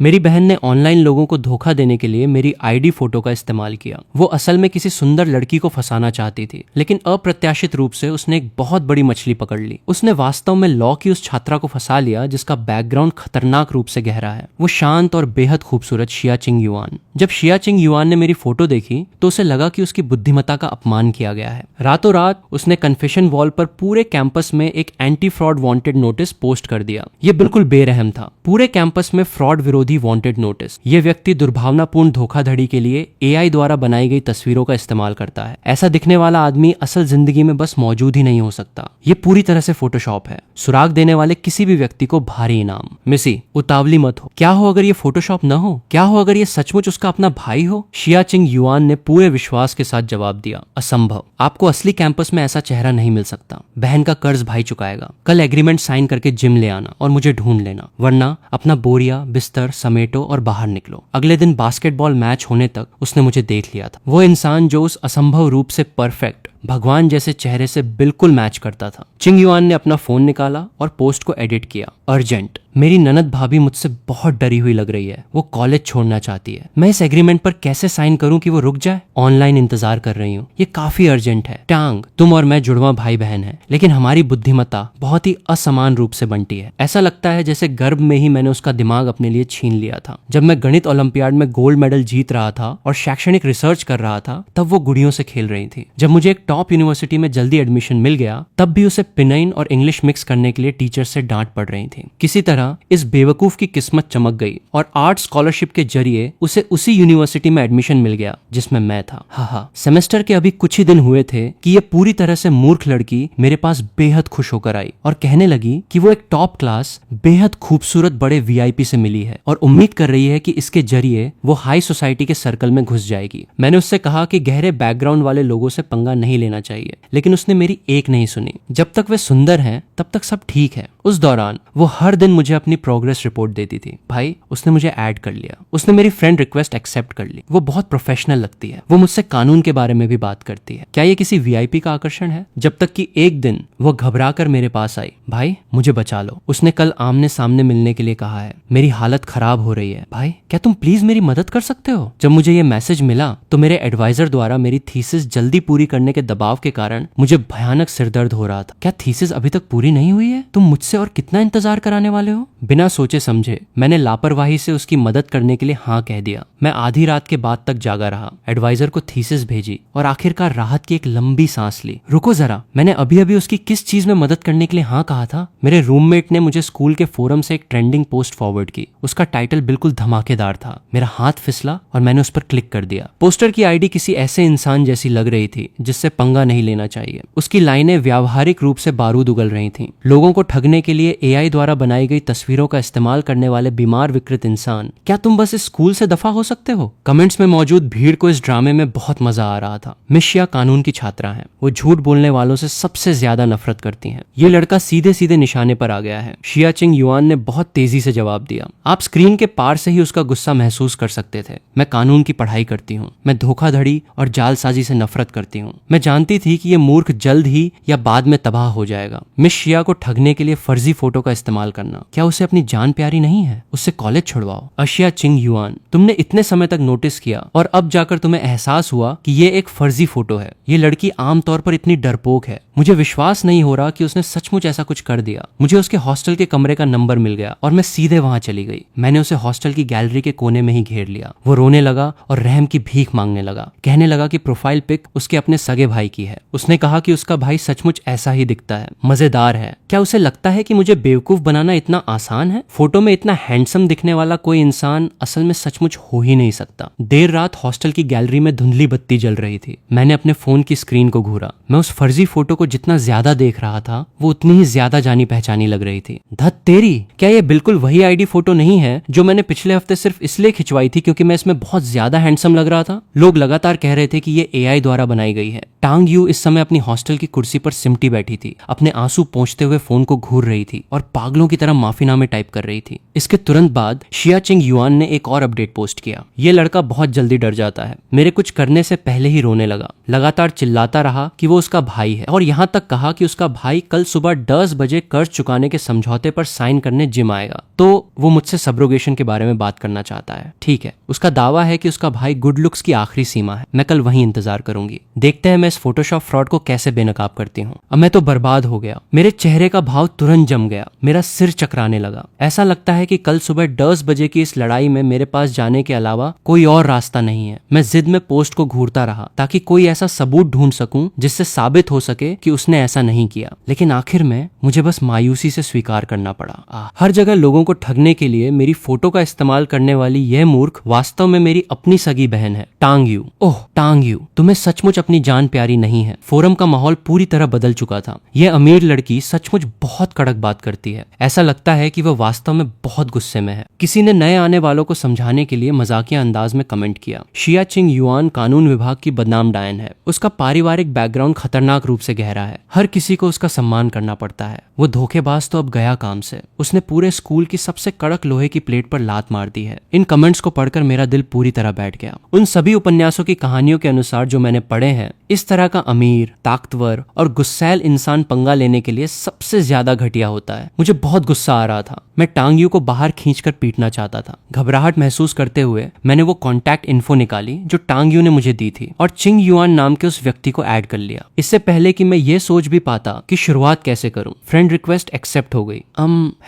मेरी बहन ने ऑनलाइन लोगों को धोखा देने के लिए मेरी आईडी फोटो का इस्तेमाल किया। वो असल में किसी सुंदर लड़की को फंसाना चाहती थी, लेकिन अप्रत्याशित रूप से उसने एक बहुत बड़ी मछली पकड़ ली। उसने वास्तव में लॉ की उस छात्रा को फंसा लिया जिसका बैकग्राउंड खतरनाक रूप से गहरा है। वो शांत और बेहद खूबसूरत शिया चिंग युआन। जब शिया चिंग युआन ने मेरी फोटो देखी तो उसे लगा कि उसकी बुद्धिमत्ता का अपमान किया गया है। रातों रात उसने कन्फेशन वॉल पर पूरे कैंपस में एक anti fraud wanted notice post कर दिया। ये बिल्कुल बेरहम था। पूरे कैंपस में फ्रॉड विरोधी वांटेड नोटिस। ये व्यक्ति दुर्भावनापूर्ण धोखाधड़ी के लिए एआई द्वारा बनाई गई तस्वीरों का इस्तेमाल करता है। ऐसा दिखने वाला आदमी असल जिंदगी में बस मौजूद ही नहीं हो सकता। ये पूरी तरह से फोटोशॉप है। सुराग देने वाले किसी भी व्यक्ति को भारी इनाम। मिसी, उतावली मत हो। क्या हो अगर ये फोटोशॉप न हो? क्या हो अगर ये सचमुच उसका अपना भाई हो? शिया चिंग युआन ने पूरे विश्वास के साथ जवाब दिया, असंभव। आपको असली कैंपस में ऐसा चेहरा नहीं मिल सकता। बहन का कर्ज भाई चुकाएगा। कल एग्रीमेंट साइन करके जिम ले आना और मुझे ढूंढ लेना, वरना अपना बोरिया बिस्तर समेटो और बाहर निकलो। अगले दिन बास्केटबॉल मैच होने तक उसने मुझे देख लिया था। वो इंसान जो उस असंभव रूप से परफेक्ट भगवान जैसे चेहरे से बिल्कुल मैच करता था। चिंग युआन ने अपना फोन निकाला और पोस्ट को एडिट किया। अर्जेंट। मेरी ननद भाभी मुझसे बहुत डरी हुई लग रही है। वो कॉलेज छोड़ना चाहती है। मैं इस एग्रीमेंट पर कैसे साइन करूं कि वो रुक जाए? ऑनलाइन इंतजार कर रही हूँ। ये काफी अर्जेंट है। टांग, तुम और मैं जुड़वा भाई बहन हैं, लेकिन हमारी बुद्धिमत्ता बहुत ही असमान रूप से बनती है। ऐसा लगता है जैसे गर्भ में ही मैंने उसका दिमाग अपने लिए छीन लिया था। जब मैं गणित ओलंपियाड में गोल्ड मेडल जीत रहा था और शैक्षणिक रिसर्च कर रहा था, तब वो गुड़ियों से खेल रही थी। जब मुझे एक टॉप यूनिवर्सिटी में जल्दी एडमिशन मिल गया, तब भी उसे पिनाइन और इंग्लिश मिक्स करने के लिए टीचर से डांट पड़ रही थी। किसी तरह इस बेवकूफ की किस्मत चमक गई और आर्ट स्कॉलरशिप के जरिए उसे उसी यूनिवर्सिटी में एडमिशन मिल गया जिसमें मैं था। हाँ, सेमेस्टर के अभी कुछ ही दिन हुए थे कि ये पूरी तरह से मूर्ख लड़की मेरे पास बेहद खुश होकर आई और कहने लगी कि वो एक टॉप क्लास बेहद खूबसूरत बड़े वीआईपी से मिली है और उम्मीद कर रही है कि इसके जरिए वो हाई सोसाइटी के सर्कल में घुस जाएगी। मैंने उससे कहा कि गहरे बैकग्राउंड वाले लोगों से पंगा नहीं लेना चाहिए, लेकिन उसने मेरी एक नहीं सुनी। जब तक वे सुंदर हैं तब तक सब ठीक है। उस दौरान वो हर दिन मुझे अपनी प्रोग्रेस रिपोर्ट देती थी। भाई, उसने मुझे ऐड कर लिया। उसने मेरी फ्रेंड रिक्वेस्ट एक्सेप्ट कर ली। वो बहुत प्रोफेशनल लगती है। वो मुझसे कानून के बारे में भी बात करती है। क्या ये किसी वीआईपी का आकर्षण है? जब तक कि एक दिन वो घबरा कर मेरे पास आई। भाई, मुझे बचा लो। उसने कल आमने सामने मिलने के लिए कहा है। मेरी हालत खराब हो रही है। भाई, क्या तुम प्लीज मेरी मदद कर सकते हो? जब मुझे ये मैसेज मिला तो मेरे एडवाइजर द्वारा मेरी थीसिस जल्दी पूरी करने के दबाव के कारण मुझे भयानक सिरदर्द हो रहा था। क्या थीसिस अभी तक पूरी नहीं हुई है? तुम मुझसे और कितना इंतजार कराने वाले हो? बिना सोचे समझे मैंने लापरवाही से उसकी मदद करने के लिए हाँ कह दिया। मैं आधी रात के बाद तक जागा रहा, एडवाइजर को थीसिस भेजी और आखिरकार राहत की एक लंबी सांस ली। रुको जरा, मैंने अभी अभी उसकी किस चीज में मदद करने के लिए हाँ कहा था? मेरे रूममेट ने मुझे स्कूल के फोरम से एक ट्रेंडिंग पोस्ट फॉरवर्ड की। उसका टाइटल बिल्कुल धमाकेदार था। मेरा हाथ फिसला और मैंने उस पर क्लिक कर दिया। पोस्टर की आईडी किसी ऐसे इंसान जैसी लग रही थी जिससे पंगा नहीं लेना चाहिए। उसकी लाइनें व्यावहारिक रूप से बारूद उगल रही थीं। लोगों को ठगने के लिए एआई द्वारा बनाई गई तस्वीरों का इस्तेमाल करने वाले बीमार विकृत इंसान, क्या तुम बस इस स्कूल से दफा हो सकते हो? कमेंट्स में मौजूद भीड़ को इस ड्रामे में बहुत मजा आ रहा था। मिस शिया कानून की छात्रा है। वो झूठ बोलने वालों से सबसे ज्यादा नफरत करती हैं। ये लड़का सीधे सीधे निशाने पर आ गया है। शिया चिंग युआन ने बहुत तेजी से जवाब दिया। आप स्क्रीन के पार से ही उसका गुस्सा महसूस कर सकते थे। मैं कानून की पढ़ाई करती हूँ। मैं धोखाधड़ी और जालसाजी से नफरत करती हूँ। मैं जानती थी कि ये मूर्ख जल्द ही या बाद में तबाह हो जाएगा। मिस शिया को ठगने के लिए फर्जी फोटो का इस्तेमाल करना, क्या उसे अपनी जान प्यारी नहीं है? उससे कॉलेज छुड़वाओ। अशिया चिंग युआन, तुमने इतने समय तक नोटिस किया और अब जाकर तुम्हें एहसास हुआ कि ये एक फर्जी फोटो है। ये लड़की आमतौर पर इतनी डरपोक है। मुझे विश्वास नहीं हो रहा कि उसने सचमुच ऐसा कुछ कर दिया। मुझे उसके हॉस्टल के कमरे का नंबर मिल गया और मैं सीधे वहां चली गई। मैंने उसे हॉस्टल की गैलरी के कोने में ही घेर लिया। वो रोने लगा और रहम की भीख मांगने लगा। कहने लगा कि प्रोफाइल पिक उसके अपने सगे भाई की है। उसने कहा कि उसका भाई सचमुच ऐसा ही दिखता है। मजेदार है। क्या उसे लगता है कि मुझे बेवकूफ बनाना इतना आसान है? फोटो में इतना हैंडसम दिखने वाला कोई इंसान असल में सचमुच हो ही नहीं सकता। देर रात हॉस्टल की गैलरी में धुंधली बत्ती जल रही थी। मैंने अपने फोन की स्क्रीन को घूरा। मैं उस फर्जी फोटो को जितना ज्यादा देख रहा था, वो उतनी ही ज्यादा जानी पहचानी लग रही थी। धत तेरी, क्या ये बिल्कुल वही आईडी फोटो नहीं है जो मैंने पिछले हफ्ते सिर्फ इसलिए खिंचवाई थी क्योंकि मैं इसमें बहुत ज्यादा हैंडसम लग रहा था? लोग लगातार कह रहे थे कि ये एआई द्वारा बनाई गई है। टांग यू इस समय अपनी हॉस्टल की कुर्सी पर सिमटी बैठी थी, अपने आंसू पोंछते हुए फोन को घूर रही थी और पागलों की तरह माफीनामे टाइप कर रही थी। इसके तुरंत बाद शिया चिंग युआन ने एक और अपडेट पोस्ट किया। ये लड़का बहुत जल्दी डर जाता है, मेरे कुछ करने से पहले ही रोने लगा, लगातार चिल्लाता रहा कि वो उसका भाई है और यहाँ तक कहा कि उसका भाई कल सुबह 10 बजे कर्ज चुकाने के समझौते पर साइन करने जिम आएगा, तो वो मुझसे सब्रोगेशन के बारे में बात करना चाहता है। ठीक है, उसका दावा है कि उसका भाई गुड लुक्स की आखिरी सीमा है। मैं कल वहीं इंतजार करूंगी, देखते हैं मैं इस फोटोशॉप फ्रॉड को कैसे बेनकाब करती हूँ। अब मैं तो बर्बाद हो गया, मेरे चेहरे का भाव तुरंत जम गया, मेरा सिर चकराने लगा। ऐसा लगता है कि कल सुबह 10 बजे की इस लड़ाई में मेरे पास जाने के अलावा कोई और रास्ता नहीं है। मैं जिद में पोस्ट को घूरता रहा ताकि कोई ऐसा सबूत ढूंढ सकूं जिससे साबित हो सके कि उसने ऐसा नहीं किया, लेकिन आखिर में मुझे बस मायूसी से स्वीकार करना पड़ा। हर जगह लोगों को ठगने के लिए मेरी फोटो का इस्तेमाल करने वाली यह मूर्ख वास्तव में मेरी अपनी सगी बहन है, टांग यू। ओह टांग यू, तुम्हें सचमुच अपनी जान प्यारी नहीं है। फोरम का माहौल पूरी तरह बदल चुका था। यह अमीर लड़की सचमुच बहुत कड़क बात करती है। ऐसा लगता है कि वह वास्तव में बहुत गुस्से में है। किसी ने नए आने वालों को समझाने के लिए मजाकिया अंदाज में कमेंट किया, शिया चिंग युआन कानून विभाग की बदनाम डायन है, उसका पारिवारिक बैकग्राउंड खतरनाक रूप से गहरा है, हर किसी को उसका सम्मान करना पड़ता है। वो धोखेबाज तो अब गया काम से, उसने पूरे स्कूल की सबसे कड़क लोहे की प्लेट पर लात मार दी है। इन कमेंट्स को पढ़कर मेरा दिल पूरी तरह बैठ गया। उन सभी उपन्यासों की कहानियों के अनुसार जो मैंने पढ़े हैं, इस तरह का अमीर, ताकतवर और गुस्सैल इंसान पंगा लेने के लिए सबसे ज्यादा घटिया होता है। मुझे बहुत गुस्सा आ रहा था, मैं टांग यू को बाहर खींचकर पीटना चाहता था। घबराहट महसूस करते हुए मैंने वो कॉन्टैक्ट इन्फो निकाली जो टांग यू ने मुझे दी थी और चिंग युआन नाम के उस व्यक्ति को ऐड कर लिया। इससे पहले कि मैं ये सोच भी पाता कि शुरुआत कैसे करूं, फ्रेंड रिक्वेस्ट एक्सेप्ट हो गई।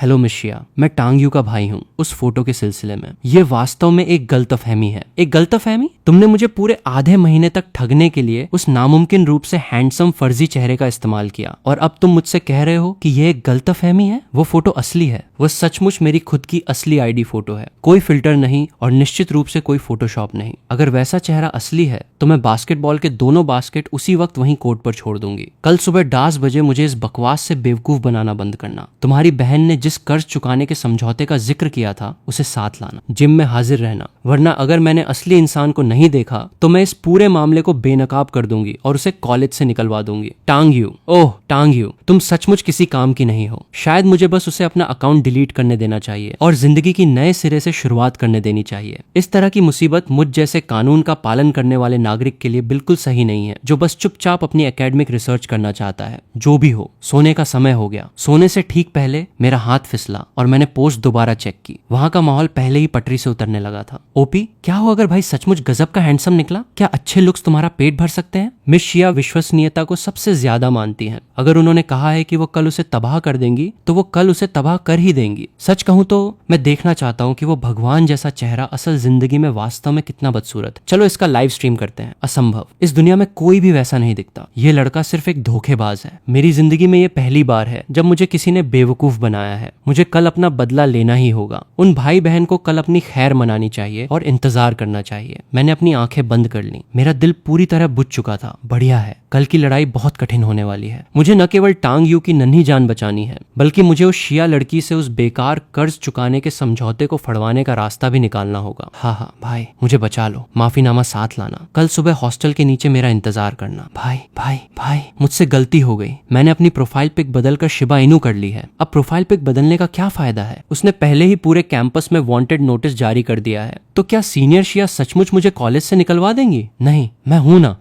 हेलो मिस शिया, मैं टांग यू का भाई हूँ। उस फोटो के सिलसिले में ये वास्तव में एक गलतफहमी है। एक गलतफहमी? तुमने मुझे पूरे आधे महीने तक ठगने के लिए उस नामुमकिन रूप से हैंडसम फर्जी चेहरे का इस्तेमाल किया और अब तुम मुझसे कह रहे हो कि ये एक गलतफहमी है? वो फोटो असली है, वो सचमुच मेरी खुद की असली आईडी फोटो है, कोई फिल्टर नहीं और निश्चित रूप से कोई फोटोशॉप नहीं। अगर वैसा चेहरा असली है तो मैं बास्केटबॉल के दोनों बास्केट उसी वक्त वहीं कोर्ट पर छोड़ दूंगी। कल सुबह 10 बजे मुझे इस बकवास से बेवकूफ बनाना बंद करना। तुम्हारी बहन ने जिस कर्ज चुकाने के समझौते का जिक्र किया था उसे साथ लाना, जिम में हाजिर रहना, वरना अगर मैंने असली इंसान को नहीं देखा तो मैं इस पूरे मामले को बेनकाब कर दूंगी और उसे कॉलेज से निकलवा दूंगी। टांग यू, ओह टांग यू, तुम सचमुच किसी काम की नहीं हो। शायद मुझे बस उसे अपना अकाउंट डिलीट करने देना चाहिए और जिंदगी की नए सिरे से शुरुआत करने देनी चाहिए। इस तरह की मुसीबत मुझ जैसे कानून का पालन करने वाले नागरिक के लिए बिल्कुल सही नहीं है, जो बस चुपचाप अपनी एकेडमिक रिसर्च करना चाहता है। जो भी हो, सोने का समय हो गया। सोने से ठीक पहले मेरा हाथ फिसला और मैंने पोस्ट दोबारा चेक की। वहां का माहौल पहले ही पटरी से उतरने लगा था। ओपी, क्या हो अगर भाई सचमुच गजब का हैंडसम निकला? क्या अच्छे लुक्स तुम्हारा पेट भर सकते हैं? मिस शिया विश्वसनीयता को सबसे ज्यादा मानती हैं। अगर उन्होंने कहा है कि वो कल उसे तबाह कर देंगी तो वो कल उसे तबाह कर ही देंगी। सच कहूं तो मैं देखना चाहता हूं कि वो भगवान जैसा चेहरा असल जिंदगी में वास्तव में कितना बदसूरत। चलो इसका लाइव स्ट्रीम करते हैं। असंभव, इस दुनिया में कोई भी वैसा नहीं दिखता। ये लड़का सिर्फ एक धोखेबाज है। मेरी जिंदगी में ये पहली बार है जब मुझे किसी ने बेवकूफ बनाया है। मुझे कल अपना बदला लेना ही होगा। उन भाई बहन को कल अपनी खैर मनानी चाहिए और इंतजार करना चाहिए। मैंने अपनी आंखें बंद कर ली। मेरा दिल पूरी तरह बुझ चुका था। बढ़िया है, कल की लड़ाई बहुत कठिन होने वाली है। मुझे न केवल टांग यू की नन्ही जान बचानी है, बल्कि मुझे उस शिया लड़की से उस बेकार कर्ज चुकाने के समझौते को फड़वाने का रास्ता भी निकालना होगा। हाँ भाई, मुझे बचा लो। माफीनामा साथ लाना। कल सुबह हॉस्टल के नीचे मेरा इंतजार करना। भाई भाई भाई, मुझसे गलती हो गई। मैंने अपनी प्रोफाइल पिक बदलकर शिबा इनू कर ली है। अब प्रोफाइल पिक बदलने का क्या फायदा है? उसने पहले ही पूरे कैंपस में वांटेड नोटिस जारी कर दिया है। तो क्या सीनियर शिया सचमुच मुझे कॉलेज से निकलवा देंगी? नहीं, मैं हूं ना।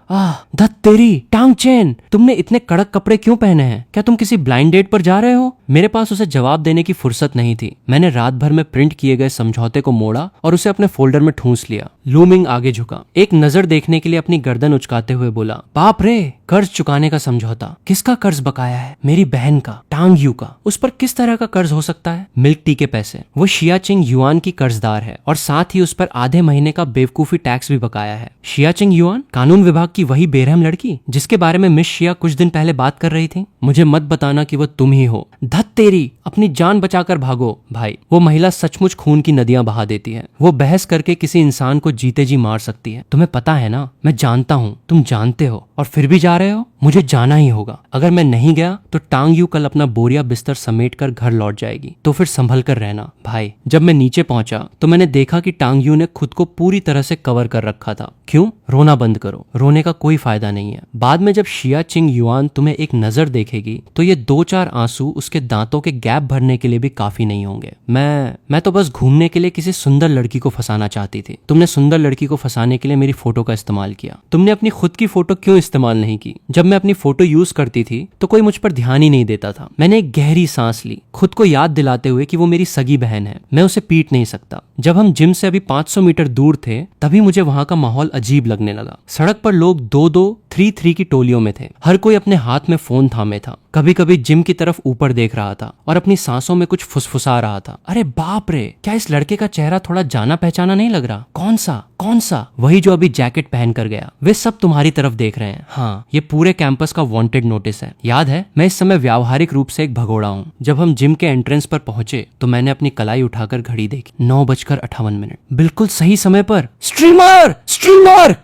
धत तेरी टांग चेन, तुमने इतने कड़क कपड़े क्यों पहने हैं? क्या तुम किसी ब्लाइंड डेट पर जा रहे हो? मेरे पास उसे जवाब देने की फुर्सत नहीं थी। मैंने रात भर में प्रिंट किए गए समझौते को मोड़ा और उसे अपने फोल्डर में ठूंस लिया। लूमिंग आगे झुका, एक नजर देखने के लिए अपनी गर्दन उचकाते हुए बोला, बाप रे, कर्ज चुकाने का समझौता। किसका कर्ज बकाया है? मेरी बहन का, टांग यू का। उस पर किस तरह का कर्ज हो सकता है? मिल्क टी के पैसे। वो शिया चिंग युआन की कर्जदार है और साथ ही उस पर आधे महीने का बेवकूफी टैक्स भी बकाया है। शिया चिंग युआन, कानून विभाग की वही बेरहम लड़की जिसके बारे में मिस शिया कुछ दिन पहले बात कर रही थी। मुझे मत बताना कि वो तुम ही हो। धत तेरी, अपनी जान बचाकर भागो। भाई, वो महिला सचमुच खून की नदियां बहा देती है। वो बहस करके किसी इंसान को जीते जी मार सकती है। तुम्हें पता है ना, मैं जानता हूँ, तुम जानते हो, और फिर भी जा रहे हो। मुझे जाना ही होगा। अगर मैं नहीं गया तो टांग यू कल अपना बोरिया बिस्तर समेट कर घर लौट जाएगी। तो फिर संभल कर रहना। भाई, जब मैं नीचे पहुंचा तो मैंने देखा कि टांग यू ने खुद को पूरी तरह से कवर कर रखा था। क्यों? रोना बंद करो। रोने का कोई फायदा नहीं है। बाद बाद में जब शिया चिंग युआन तुम्हें एक नजर देखेगी तो ये 2-4 आंसू उसके दांतों के गैप भरने के लिए भी काफी नहीं होंगे। मैं तो बस घूमने के लिए किसी सुंदर लड़की को फंसाना चाहती थी। तुमने सुंदर लड़की को फंसाने के लिए मेरी फोटो का इस्तेमाल किया। तुमने अपनी खुद की फोटो क्यों इस्तेमाल नहीं की? जब मैं अपनी फोटो यूज करती थी तो कोई मुझ पर ध्यान ही नहीं देता था। मैंने एक गहरी सांस ली, खुद को याद दिलाते हुए कि वो मेरी सगी बहन है, मैं उसे पीट नहीं सकता। जब हम जिम से अभी 500 मीटर दूर थे तभी मुझे वहां का माहौल अजीब लगने लगा। सड़क पर लोग 2-2, 3-3 की टोलियों में थे। हर कोई अपने हाथ में फोन थामे था, कभी कभी जिम की तरफ ऊपर देख रहा था और अपनी सांसों में कुछ फुसफुसा रहा था। अरे बाप रे, क्या इस लड़के का चेहरा थोड़ा जाना पहचाना नहीं लग रहा? कौन सा? वही जो अभी जैकेट पहन कर गया। वे सब तुम्हारी तरफ देख रहे हैं। हाँ, ये पूरे कैंपस का वांटेड नोटिस है। याद है, मैं इस समय व्यावहारिक रूप से एक भगोड़ा हूँ। जब हम जिम के एंट्रेंस पर पहुंचे तो मैंने अपनी कलाई उठाकर घड़ी देखी, 9:58। बिल्कुल सही समय पर। स्ट्रीमर!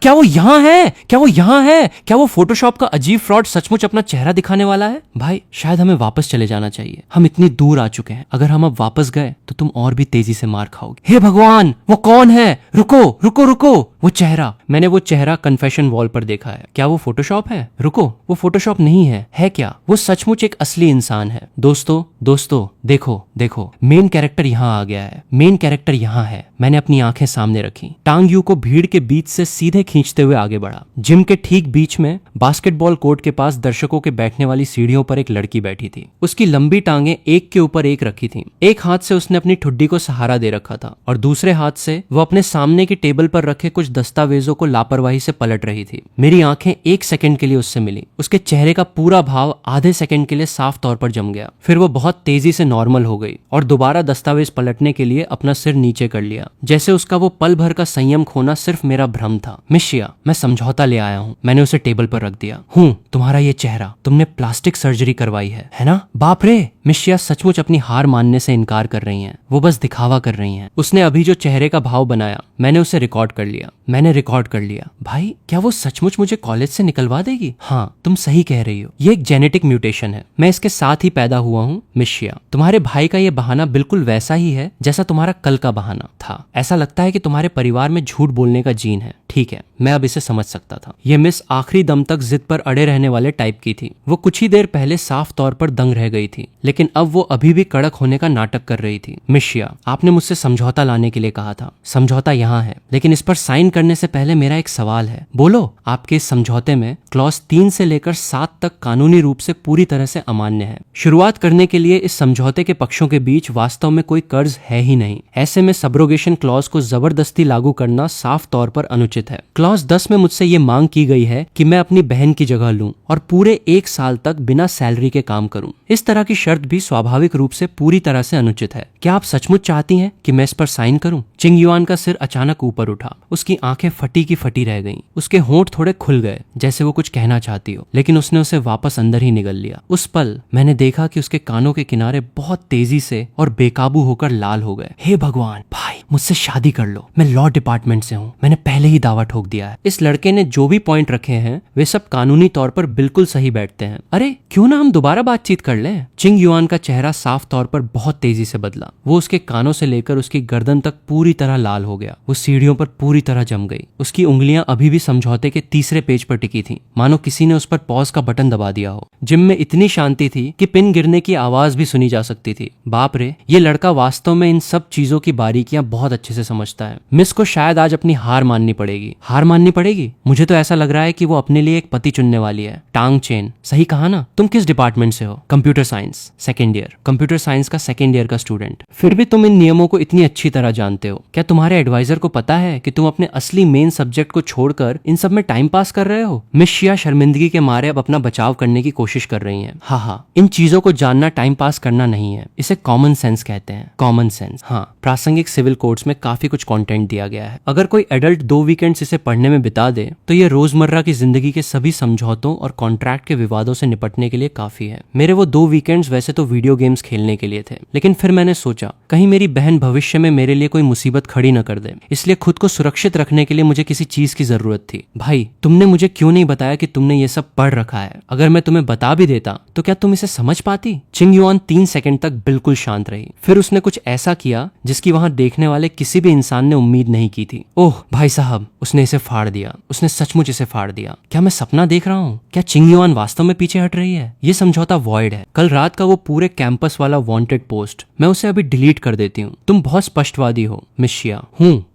क्या वो यहाँ है? क्या वो फोटोशॉप का अजीब फ्रॉड सचमुच अपना चेहरा दिखाने वाला है? भाई, शायद हमें वापस चले जाना चाहिए। हम इतनी दूर आ चुके हैं, अगर हम अब वापस गए तो तुम और भी तेजी से मार खाओगे। हे भगवान, वो कौन है? रुको, वो चेहरा। मैंने वो चेहरा कन्फेशन वॉल पर देखा है। क्या वो फोटोशॉप है? रुको, वो फोटोशॉप नहीं है क्या? वो सचमुच एक असली इंसान है। दोस्तों, देखो, मेन कैरेक्टर यहाँ आ गया है। मेन कैरेक्टर यहाँ है। मैंने अपनी आंखें सामने रखी, टांग यू को भीड़ के बीच से सीधे खींचते हुए आगे बढ़ा। जिम के ठीक बीच में बास्केटबॉल कोर्ट के पास दर्शकों के बैठने वाली सीढ़ियों पर एक लड़की बैठी थी। उसकी लंबी टांगें एक के ऊपर एक रखी थीं। एक हाथ से उसने अपनी ठुड्डी को सहारा दे रखा था और दूसरे हाथ से वो अपने सामने की टेबल पर रखे कुछ दस्तावेजों को लापरवाही से पलट रही थी। मेरी आंखें 1 सेकंड के लिए उससे मिली। उसके चेहरे का पूरा भाव आधे सेकंड के लिए साफ तौर पर जम गया, फिर वो बहुत तेजी से नॉर्मल हो गई और दोबारा दस्तावेज पलटने के लिए अपना सिर नीचे कर लिया, जैसे उसका वो पल भर का संयम खोना सिर्फ मेरा भ्रम था। मिस शिया, मैं समझौता ले आया हूँ। मैंने उसे टेबल पर रख दिया। तुम्हारा ये चेहरा, तुमने प्लास्टिक सर्जरी करवाई है ना? बाप रे, मिस शिया सचमुच अपनी हार मानने से इनकार कर रही हैं। वो बस दिखावा कर रही हैं। उसने अभी जो चेहरे का भाव बनाया, मैंने उसे रिकॉर्ड कर लिया। भाई, क्या वो सचमुच मुझे कॉलेज से निकलवा देगी? हाँ, तुम सही कह रही हो। ये एक जेनेटिक म्यूटेशन है। मैं इसके साथ ही पैदा हुआ हूँ। मिस शिया, तुम्हारे भाई का ये बहाना बिल्कुल वैसा ही है जैसा तुम्हारा कल का बहाना था। ऐसा लगता है कि तुम्हारे परिवार में झूठ बोलने का जीन है। ठीक है, मैं अब इसे समझ सकता था। ये मिस आखिरी दम तक जिद पर अड़े रहने वाले टाइप की थी। वो कुछ ही देर पहले साफ तौर पर दंग रह गई थी, लेकिन अब वो अभी भी कड़क होने का नाटक कर रही थी। मिस शिया, आपने मुझसे समझौता लाने के लिए कहा था। समझौता यहाँ है, लेकिन इस पर साइन करने से पहले मेरा एक सवाल है। बोलो। आपके इस समझौते में क्लॉज 3 से लेकर 7 तक कानूनी रूप से पूरी तरह से अमान्य है। शुरुआत करने के लिए इस समझौते के पक्षों के बीच वास्तव में कोई कर्ज है ही नहीं। ऐसे में सबरोगेशन क्लॉज को जबरदस्ती लागू करना साफ तौर पर अनुचित है। क्लॉज 10 में मुझसे ये मांग की गई है कि मैं अपनी बहन की जगह लूं और पूरे 1 साल तक बिना सैलरी के काम करूं। इस तरह की शर्त भी स्वाभाविक रूप से पूरी तरह से अनुचित है। क्या आप सचमुच चाहती हैं कि मैं इस पर साइन करूं? चिंग युआन का सिर अचानक ऊपर उठा। उसकी आंखें फटी की फटी रह गईं। उसके होंठ थोड़े खुल गए, जैसे वो कुछ कहना चाहती हो, लेकिन उसने उसे वापस अंदर ही निगल लिया। उस पल मैंने देखा कि उसके कानों के किनारे बहुत तेजी से और बेकाबू होकर लाल हो गए। हे भगवान, भाई मुझसे शादी कर लो। मैं लॉ डिपार्टमेंट से हूँ। मैंने पहले ही दावा ठोक दिया है। इस लड़के ने जो भी पॉइंट रखे हैं वे सब कानूनी तौर पर बिल्कुल सही बैठते हैं। अरे क्यों ना हम दोबारा बातचीत कर लें? चिंग युआन का चेहरा साफ तौर पर बहुत तेजी से बदला। वो उसके कानों से लेकर उसकी गर्दन तक पूरी तरह लाल हो गया। वो सीढ़ियों पर पूरी तरह जम गई। उसकी उंगलियां अभी भी समझौते के तीसरे पेज पर टिकी थीं, मानो किसी ने उस पर पॉज का बटन दबा दिया हो। जिम में इतनी शांति थी कि पिन गिरने की आवाज भी सुनी जा सकती थी। बाप रे, ये लड़का वास्तव में इन सब चीजों की बारीकियां बहुत अच्छे से समझता है। मिस को शायद आज अपनी हार माननी पड़ेगी। मुझे तो ऐसा लग रहा है कि वो अपने लिए एक पति चुनने वाली है। टांग चेन, सही कहा ना? तुम किस डिपार्टमेंट से हो? Computer science, second year. Computer science का सेकेंड ईयर का स्टूडेंट। फिर भी तुम इन नियमों को इतनी अच्छी तरह जानते हो। क्या तुम्हारे एडवाइजर को पता है कि तुम अपने असली मेन सब्जेक्ट को छोड़कर इन सब में टाइम पास कर रहे हो? मिस शिया शर्मिंदगी के मारे अब अपना बचाव करने की कोशिश कर रही हैं। हाँ, इन चीजों को जानना टाइम पास करना नहीं है। इसे कॉमन सेंस कहते हैं। Common sense. हाँ, प्रासंगिक सिविल कोड्स में काफी कुछ कंटेंट दिया गया है। अगर कोई एडल्ट 2 वीकेंड्स इसे पढ़ने में बिता दे तो ये रोजमर्रा की जिंदगी के सभी समझौतों और कॉन्ट्रैक्ट के विवादों से निपटने के लिए काफी है। मेरे वो 2 वीकेंड्स वैसे वैसे तो वीडियो गेम्स खेलने के लिए थे, लेकिन फिर मैंने सोचा कहीं मेरी बहन भविष्य में मेरे लिए कोई मुसीबत खड़ी न कर दे, इसलिए खुद को सुरक्षित रखने के लिए मुझे किसी चीज की जरूरत थी। भाई तुमने मुझे क्यों नहीं बताया कि तुमने ये सब पढ़ रखा है? अगर मैं तुम्हें बता भी देता तो क्या तुम इसे समझ पाती? चिंग युआन 3 सेकंड तक बिल्कुल शांत रही, फिर उसने कुछ ऐसा किया जिसकी वहां देखने वाले किसी भी इंसान ने उम्मीद नहीं की थी। ओह भाई साहब, उसने इसे फाड़ दिया, उसने सचमुच इसे फाड़ दिया। क्या मैं सपना देख रहा हूँ? क्या चिंग युआन वास्तव में पीछे हट रही है? ये समझौता वॉइड है। कल रात का वो पूरे कैंपस वाला वांटेड पोस्ट, मैं उसे अभी डिलीट कर देती हूँ। तुम बहुत स्पष्टवादी हो मिस शिया।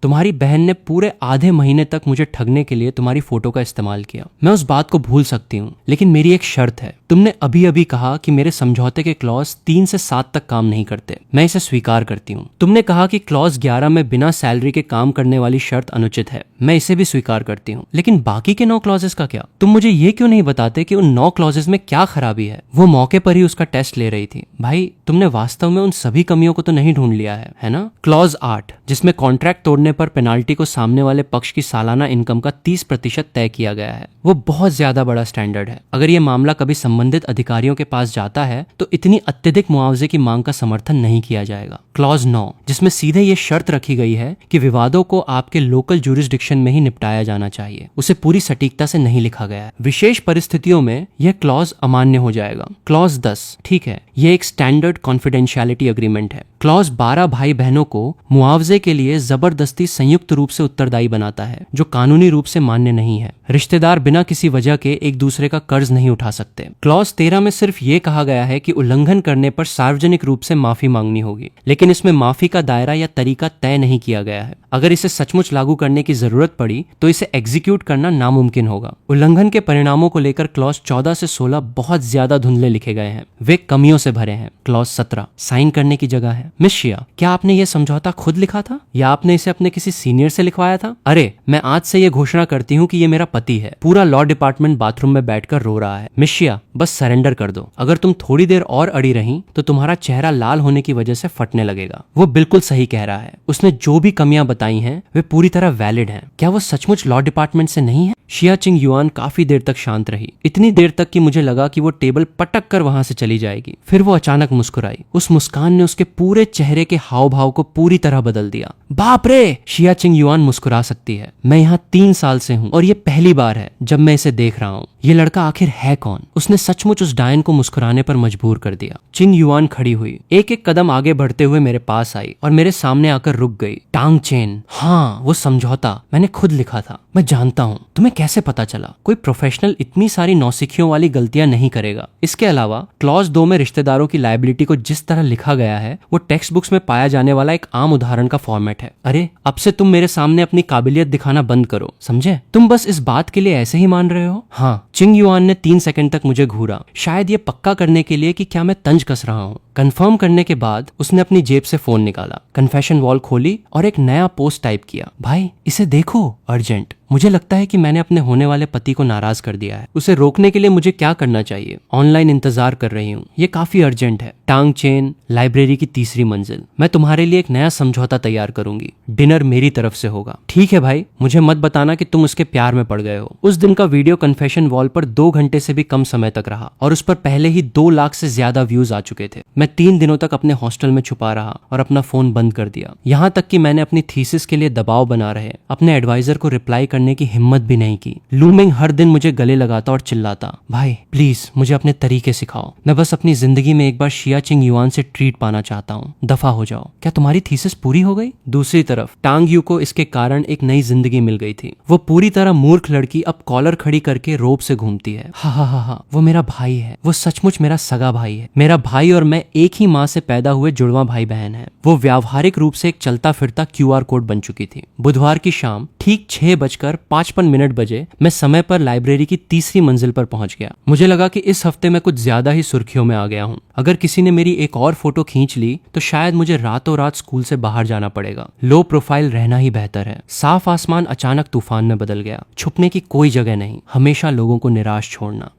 तुम्हारी बहन ने पूरे आधे महीने तक मुझे ठगने के लिए तुम्हारी फोटो का इस्तेमाल किया। मैं उस बात को भूल सकती हूँ, लेकिन मेरी एक शर्त है। तुमने अभी अभी कहा कि मेरे समझौते के क्लॉज 3 से 7 तक काम नहीं करते। मैं इसे स्वीकार करती हूँ। तुमने कहा कि क्लॉज 11 में बिना सैलरी के काम करने वाली शर्त अनुचित है। मैं इसे भी स्वीकार करती हूँ, लेकिन बाकी के 9 क्लॉजेस का क्या? तुम मुझे ये क्यों नहीं बताते कि उन 9 क्लॉजेस में क्या खराबी है? वो मौके पर ही उसका टेस्ट ले रही थी। भाई तुमने वास्तव में उन सभी कमियों को तो नहीं ढूंढ लिया है ना? क्लॉज 8, जिसमें कॉन्ट्रैक्ट तोड़ने पर पेनाल्टी को सामने वाले पक्ष की सालाना इनकम का 30% तय किया गया है। वो बहुत ज्यादा बड़ा स्टैंडर्ड है। अगर ये मामला कभी संबंधित अधिकारियों के पास जाता है तो इतनी अत्यधिक मुआवजे की मांग का समर्थन नहीं किया जाएगा। क्लॉज 9, जिसमें सीधे ये शर्त रखी गई है कि विवादों को आपके लोकल ज्यूरिसडिक्शन में ही निपटाया जाना चाहिए। उसे पूरी सटीकता से नहीं लिखा गया है। विशेष परिस्थितियों में यह क्लॉज अमान्य हो जाएगा। क्लॉज 10, ठीक है, यह एक स्टैंडर्ड कॉन्फिडेंशियलिटी एग्रीमेंट है। क्लॉज 12 भाई बहनों को मुआवजे के लिए जबरदस्ती संयुक्त रूप से उत्तरदायी बनाता है, जो कानूनी रूप से मान्य नहीं है। रिश्तेदार बिना किसी वजह के एक दूसरे का कर्ज नहीं उठा सकते। क्लॉज 13 में सिर्फ ये कहा गया है कि उल्लंघन करने पर सार्वजनिक रूप से माफी मांगनी होगी, लेकिन इसमें माफी का दायरा या तरीका तय नहीं किया गया है। अगर इसे सचमुच लागू करने की जरूरत पड़ी तो इसे एग्जीक्यूट करना नामुमकिन होगा। उल्लंघन के परिणामों को लेकर क्लॉज 14 से 16 बहुत ज्यादा धुंधले लिखे गए हैं। वे कमियों से भरे हैं। क्लॉज 17 साइन करने की जगह है। मिस शिया, क्या आपने ये समझौता खुद लिखा था या आपने इसे अपने किसी सीनियर से लिखवाया था? अरे मैं आज से ये घोषणा करती हूँ कि ये मेरा पति है। पूरा लॉ डिपार्टमेंट बाथरूम में बैठकर रो रहा है। मिस शिया, बस सरेंडर कर दो। अगर तुम थोड़ी देर और अड़ी रही तो तुम्हारा चेहरा लाल होने की वजह से फटने लगेगा। वो बिल्कुल सही कह रहा है। उसने जो भी कमियां बताई हैं वे पूरी तरह वैलिड हैं। क्या वो सचमुच लॉ डिपार्टमेंट से नहीं है? शिया चिंग युआन काफी देर तक शांत रही, इतनी देर तक कि मुझे लगा कि वो टेबल पटक कर वहां से चली जाएगी। फिर वो अचानक मुस्कुराई। उस मुस्कान ने उसके पूरे चेहरे के हाव भाव को पूरी तरह बदल दिया। बाप रे! शिया चिंग युआन मुस्कुरा सकती है। मैं यहाँ 3 साल से हूँ और ये पहली बार है जब मैं इसे देख रहा हूँ। ये लड़का आखिर है कौन? उसने सचमुच उस डायन को मुस्कुराने पर मजबूर कर दिया। चिंग युआन खड़ी हुई, एक एक कदम आगे बढ़ते हुए मेरे पास आई और मेरे सामने आकर रुक गई। टांग चेन, हाँ वो समझौता मैंने खुद लिखा था। मैं जानता हूँ। तुम्हें कैसे पता चला? कोई प्रोफेशनल इतनी सारी नौसिखियों वाली गलतियां नहीं करेगा। इसके अलावा क्लॉज 2 में रिश्तेदारों की लायबिलिटी को जिस तरह लिखा गया है वो टेक्स्ट बुक्स में पाया जाने वाला एक आम उदाहरण का फॉर्मेट है। अरे अब से तुम मेरे सामने अपनी काबिलियत दिखाना बंद करो, समझे? तुम बस इस बात के लिए ऐसे ही मान रहे हो? हाँ। चिंग युआन ने 3 सेकंड तक मुझे घूरा, शायद ये पक्का करने के लिए कि क्या मैं तंज कस रहा हूँ। कंफर्म करने के बाद उसने अपनी जेब से फोन निकाला, कन्फेशन वॉल खोली और एक नया पोस्ट टाइप किया। भाई इसे देखो, अर्जेंट। मुझे लगता है कि मैंने अपने होने वाले पति को नाराज कर दिया है। उसे रोकने के लिए मुझे क्या करना चाहिए? ऑनलाइन इंतजार कर रही हूँ। ये काफी अर्जेंट है। टांग चेन, लाइब्रेरी की 3री मंजिल। मैं तुम्हारे लिए एक नया समझौता तैयार करूंगी। डिनर मेरी तरफ से होगा। ठीक है भाई, मुझे मत बताना कि तुम उसके प्यार में पड़ गए हो। उस दिन का वीडियो कन्फेशन वॉल पर 2 घंटे से भी कम समय तक रहा और उस पर पहले ही 2 लाख से ज्यादा व्यूज आ चुके थे। मैं 3 दिनों तक अपने हॉस्टल में छुपा रहा और अपना फोन बंद कर दिया। यहाँ तक कि मैंने अपनी थीसिस के लिए दबाव बना रहे अपने एडवाइजर को रिप्लाई करने की हिम्मत भी नहीं की। लूमिंग हर दिन मुझे गले लगाता और चिल्लाता, भाई प्लीज मुझे अपने तरीके सिखाओ। मैं बस अपनी जिंदगी में एक बार शिया चिंग युआन से ट्रीट पाना चाहता हूँ। दफा हो जाओ। क्या तुम्हारी थीसिस पूरी हो गई? दूसरी तरफ टांग यू को इसके कारण एक नई जिंदगी मिल गई थी। वो पूरी तरह मूर्ख लड़की अब कॉलर खड़ी करके रोब से घूमती है। हा, वो मेरा भाई है। वो सचमुच मेरा सगा भाई है। मेरा भाई और मैं एक ही माँ से पैदा हुए जुड़वा भाई बहन है। वो व्यावहारिक रूप से एक चलता फिरता QR कोड बन चुकी थी। बुधवार की शाम ठीक 6:55 बजे मैं समय पर लाइब्रेरी की 3री मंजिल पर पहुंच गया। मुझे लगा कि इस हफ्ते मैं कुछ ज्यादा ही सुर्खियों में आ गया हूँ। अगर किसी ने मेरी एक और फोटो खींच ली तो शायद मुझे रातों रात स्कूल से बाहर जाना पड़ेगा। लो प्रोफाइल रहना ही बेहतर है। साफ आसमान अचानक तूफान में बदल गया। छुपने की कोई जगह नहीं, हमेशा लोगों को निराश छोड़ना।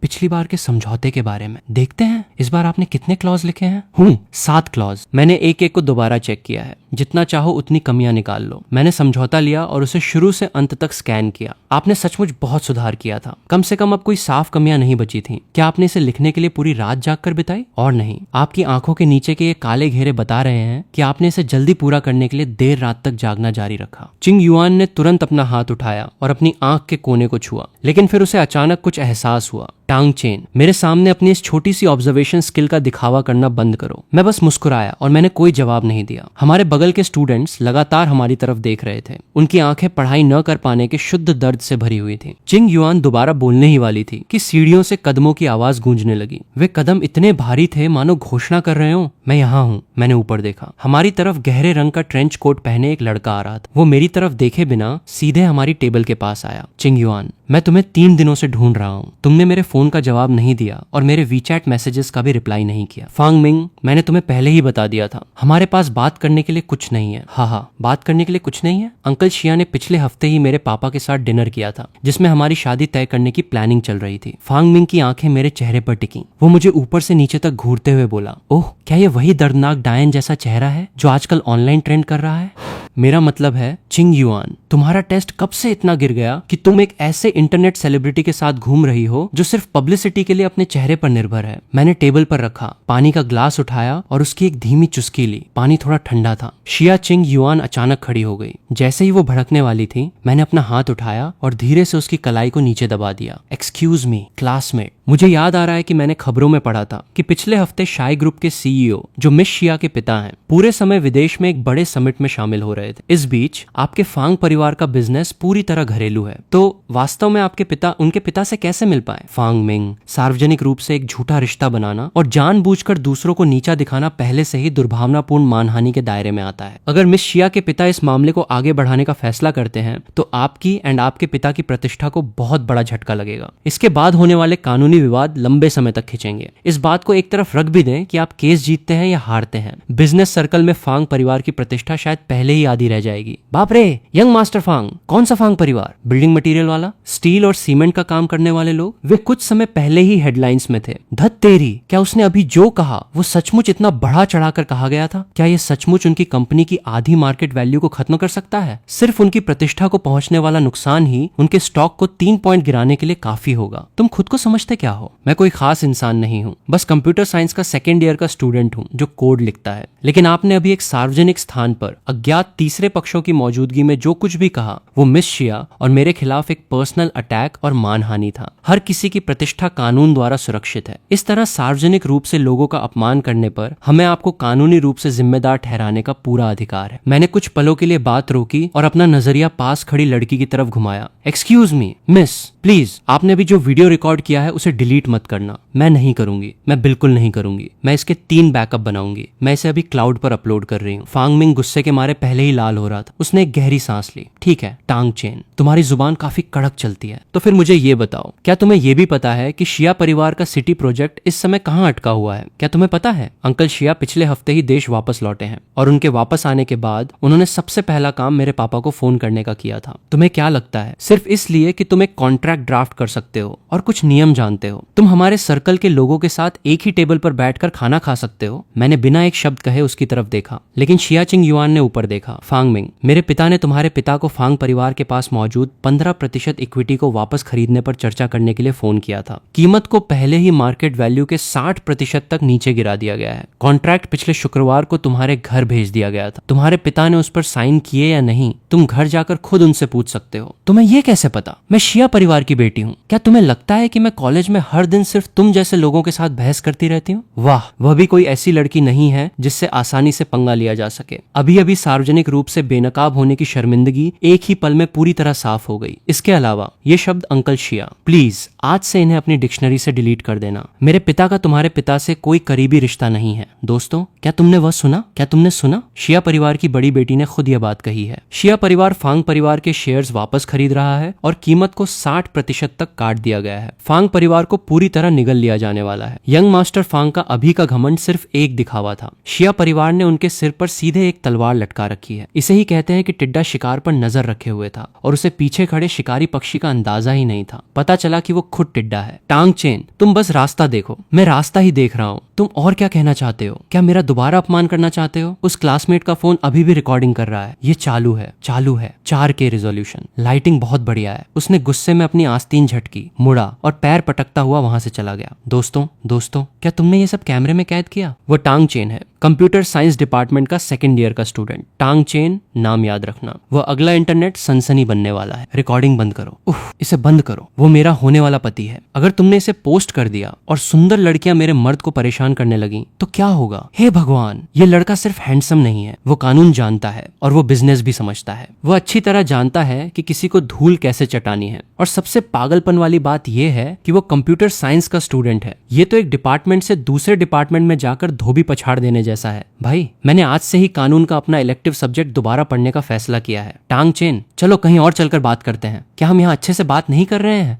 पिछली बार के समझौते के बारे में देखते हैं, इस बार आपने कितने क्लॉज लिखे हैं? 7 क्लॉज। मैंने एक एक को दोबारा चेक किया है। जितना चाहो उतनी कमियां निकाल लो। मैंने समझौता लिया और उसे शुरू से अंत तक स्कैन किया। आपने सचमुच बहुत सुधार किया था। कम से कम अब कोई साफ कमियां नहीं बची थी। क्या आपने इसे लिखने के लिए पूरी रात जागकर बिताई? और नहीं, आपकी आंखों के नीचे के ये काले घेरे बता रहे हैं कि आपने इसे जल्दी पूरा करने के लिए देर रात तक जागना जारी रखा। चिंग युआन ने तुरंत अपना हाथ उठाया और अपनी आंख के कोने को छुआ, लेकिन फिर उसे अचानक कुछ एहसास हुआ। टांग चेन, मेरे सामने अपनी इस छोटी सी ऑब्जर्वेशन स्किल का दिखावा करना बंद करो। मैं बस मुस्कुराया और मैंने कोई जवाब नहीं दिया। हमारे बगल के स्टूडेंट्स लगातार हमारी तरफ देख रहे थे। उनकी आंखें पढ़ाई न कर पाने के शुद्ध दर्द से भरी हुई थी। चिंग युआन दोबारा बोलने ही वाली थी कि सीढ़ियों से कदमों की आवाज गूंजने लगी। वे कदम इतने भारी थे मानो घोषणा कर रहे हो, मैं यहाँ हूँ। मैंने ऊपर देखा। हमारी तरफ गहरे रंग का ट्रेंच कोट पहने एक लड़का आ रहा था। वो मेरी तरफ देखे बिना सीधे हमारी टेबल के पास आया। चिंग युआन, मैं तुम्हें 3 दिनों से ढूंढ रहा हूँ। तुमने मेरे फोन का जवाब नहीं दिया और मेरे वीचैट मैसेजेस का भी रिप्लाई नहीं किया। फांग मिंग, मैंने तुम्हें पहले ही बता दिया था, हमारे पास बात करने के लिए कुछ नहीं है। हाँ, बात करने के लिए कुछ नहीं है। अंकल शिया ने पिछले हफ्ते ही मेरे पापा के साथ डिनर किया था, जिसमें हमारी शादी तय करने की प्लानिंग चल रही थी। फांग मिंग की आंखें मेरे चेहरे पर टिकी। वो मुझे ऊपर से नीचे तक घूरते हुए बोला, ओह, क्या ये वही दर्दनाक डायन जैसा चेहरा है जो आजकल ऑनलाइन ट्रेंड कर रहा है? मेरा मतलब है चिंग युआन, तुम्हारा टेस्ट कब से इतना गिर गया कि तुम एक ऐसे इंटरनेट सेलिब्रिटी के साथ घूम रही हो जो सिर्फ पब्लिसिटी के लिए अपने चेहरे पर निर्भर है। मैंने टेबल पर रखा पानी का ग्लास उठाया और उसकी एक धीमी चुस्की ली। पानी थोड़ा ठंडा था। शिया चिंग युआन अचानक खड़ी हो गई। जैसे ही वो भड़कने वाली थी, मैंने अपना हाथ उठाया और धीरे से उसकी कलाई को नीचे दबा दिया। एक्सक्यूज मी क्लासमेट, मुझे याद आ रहा है कि मैंने खबरों में पढ़ा था कि पिछले हफ्ते शाई ग्रुप के सीईओ, जो मिस शिया के पिता हैं, पूरे समय विदेश में एक बड़े समिट में शामिल हो रहे थे। इस बीच आपके फांग परिवार का बिजनेस पूरी तरह घरेलू है, तो वास्तव में आपके पिता उनके पिता से कैसे मिल पाए? फांग मिंग, सार्वजनिक रूप से एक झूठा रिश्ता बनाना और जानबूझकर दूसरों को नीचा दिखाना पहले से ही दुर्भावनापूर्ण मानहानि के दायरे में आता है। अगर मिस शिया के पिता इस मामले को आगे बढ़ाने का फैसला करते हैं तो आपकी एंड आपके पिता की प्रतिष्ठा को बहुत बड़ा झटका लगेगा। इसके बाद होने वाले कानूनी विवाद लंबे समय तक खिंचेंगे। इस बात को एक तरफ रख भी दें कि आप केस जीतते हैं या हारते हैं, बिजनेस सर्कल में फांग परिवार की प्रतिष्ठा शायद पहले ही आधी रह जाएगी। बाप रे, यंग मास्टर फांग, कौन सा फांग परिवार? बिल्डिंग मटेरियल वाला, स्टील और सीमेंट का काम करने वाले लोग? वे कुछ समय पहले ही हेडलाइंस में थे। धत तेरी, क्या उसने अभी जो कहा वो सचमुच इतना बढ़ा चढ़ाकर कहा गया था? क्या ये सचमुच उनकी कंपनी की आधी मार्केट वैल्यू को खत्म कर सकता है? सिर्फ उनकी प्रतिष्ठा को पहुंचने वाला नुकसान ही उनके स्टॉक को 3 पॉइंट गिराने के लिए काफी होगा। तुम खुद को समझते क्या हो? मैं कोई खास इंसान नहीं हूँ, बस कंप्यूटर साइंस का 2nd ईयर का स्टूडेंट हूँ जो कोड लिखता है। लेकिन आपने अभी एक सार्वजनिक स्थान पर अज्ञात तीसरे पक्षों की मौजूदगी में जो कुछ भी कहा वो मिस शिया और मेरे खिलाफ एक पर्सनल अटैक और मानहानि था। हर किसी की प्रतिष्ठा कानून द्वारा सुरक्षित है। इस तरह सार्वजनिक रूप से लोगों का अपमान करने पर हमें आपको कानूनी रूप से जिम्मेदार ठहराने का पूरा अधिकार है। मैंने कुछ पलों के लिए बात रोकी और अपना नजरिया पास खड़ी लड़की की तरफ घुमाया। एक्सक्यूज मी मिस, प्लीज, आपने अभी जो वीडियो रिकॉर्ड किया है उसे डिलीट मत करना। मैं नहीं करूंगी, मैं बिल्कुल नहीं करूंगी। मैं इसके 3 बैकअप बनाऊंगी। मैं इसे अभी क्लाउड पर अपलोड कर रही हूँ। फांग मिंग गुस्से के मारे पहले ही लाल हो रहा था। उसने एक गहरी सांस ली। ठीक है टांग चेन, तुम्हारी जुबान काफी कड़क चलती है। तो फिर मुझे ये बताओ, क्या तुम्हें ये भी पता है कि शिया परिवार का सिटी प्रोजेक्ट इस समय कहाँ अटका हुआ है? क्या तुम्हें पता है? अंकल शिया पिछले हफ्ते ही देश वापस लौटे हैं और उनके वापस आने के बाद उन्होंने सबसे पहला काम मेरे पापा को फोन करने का किया था। तुम्हें क्या लगता है, सिर्फ इसलिए कि तुम एक कॉन्ट्रैक्ट ड्राफ्ट कर सकते हो और कुछ नियम जानते हो, तुम हमारे सर्कल के लोगों के साथ एक ही टेबल पर बैठकर खाना खा सकते हो? मैंने बिना एक शब्द कहे उसकी तरफ देखा, लेकिन शिया चिंग युआन ने ऊपर देखा। फांग मिंग, मेरे पिता ने तुम्हारे पिता को फांग परिवार के पास मौजूद 15% इक्विटी को वापस खरीदने पर चर्चा करने के लिए फोन किया था। कीमत को पहले ही मार्केट वैल्यू के 60% तक नीचे गिरा दिया गया है। कॉन्ट्रैक्ट पिछले शुक्रवार को तुम्हारे घर भेज दिया गया था। तुम्हारे पिता ने उस पर साइन किए या नहीं, तुम घर जाकर खुद उनसे पूछ सकते हो। तुम्हें यह कैसे पता? मैं शिया परिवार की बेटी हूँ। क्या तुम्हें लगता है कि मैं कॉलेज में हर दिन सिर्फ तुम जैसे लोगों के साथ बहस करती रहती हूँ? वाह, वह भी कोई ऐसी लड़की नहीं है जिससे आसानी से पंगा लिया जा सके। अभी अभी सार्वजनिक रूप से बेनकाब होने की शर्मिंदगी एक ही पल में पूरी तरह साफ हो गई। इसके अलावा ये शब्द अंकल शिया, प्लीज आज से इन्हें अपनी डिक्शनरी से डिलीट कर देना। मेरे पिता का तुम्हारे पिता से कोई करीबी रिश्ता नहीं है। दोस्तों, क्या तुमने वह सुना? क्या तुमने सुना? शिया परिवार की बड़ी बेटी ने खुद यह बात कही है। शिया परिवार फांग परिवार के शेयर्स वापस खरीद रहा है और कीमत को 60% तक काट दिया गया है। फांग परिवार को पूरी तरह निगल लिया जाने वाला है। यंग मास्टर फांग का अभी का घमंड सिर्फ एक दिखावा था। शिया परिवार ने उनके सिर पर सीधे एक तलवार लटका रखी है। इसे ही कहते हैं कि टिड्डा शिकार पर नजर रखे हुए था और उसे पीछे खड़े शिकारी पक्षी का अंदाजा ही नहीं था। पता चला कि वो खुद टिड्डा है। टांग चेन, तुम बस रास्ता देखो। मैं रास्ता ही देख रहा हूँ। तुम और क्या कहना चाहते हो? क्या मेरा दोबारा अपमान करना चाहते हो? उस क्लासमेट का फोन अभी भी रिकॉर्डिंग कर रहा है। ये चालू है 4K रिजोल्यूशन, लाइटिंग बहुत बढ़िया है। उसने गुस्से में अपनी आस्तीन झटकी, मुड़ा और पैर पटकता हुआ वहां से चला गया। दोस्तों क्या तुमने ये सब कैमरे में कैद किया? वो टांग चेन है, कंप्यूटर साइंस डिपार्टमेंट का सेकंड ईयर का स्टूडेंट। टांग चेन, नाम याद रखना। वो अगला इंटरनेट सनसनी बनने वाला है। रिकॉर्डिंग बंद करो। इसे बंद करो। वो मेरा होने वाला पति है। अगर तुमने इसे पोस्ट कर दिया और सुंदर लड़कियां मेरे मर्द को परेशान करने लगी तो क्या होगा? हे भगवान, ये लड़का सिर्फ हैंडसम नहीं है, वो कानून जानता है और वो बिजनेस भी समझता है। वो अच्छी तरह जानता है कि किसी को धूल कैसे चटानी है। और सबसे पागलपन वाली बात यह है कि वो कंप्यूटर साइंस का स्टूडेंट है। ये तो एक डिपार्टमेंट से दूसरे डिपार्टमेंट में जाकर धोबी पछाड़ देने जैसा है। भाई, मैंने आज से ही कानून का अपना इलेक्टिव सब्जेक्ट दोबारा पढ़ने का फैसला किया है। टांग चेन, चलो कहीं और चलकर बात करते हैं। क्या हम यहाँ अच्छे से बात नहीं कर रहे हैं?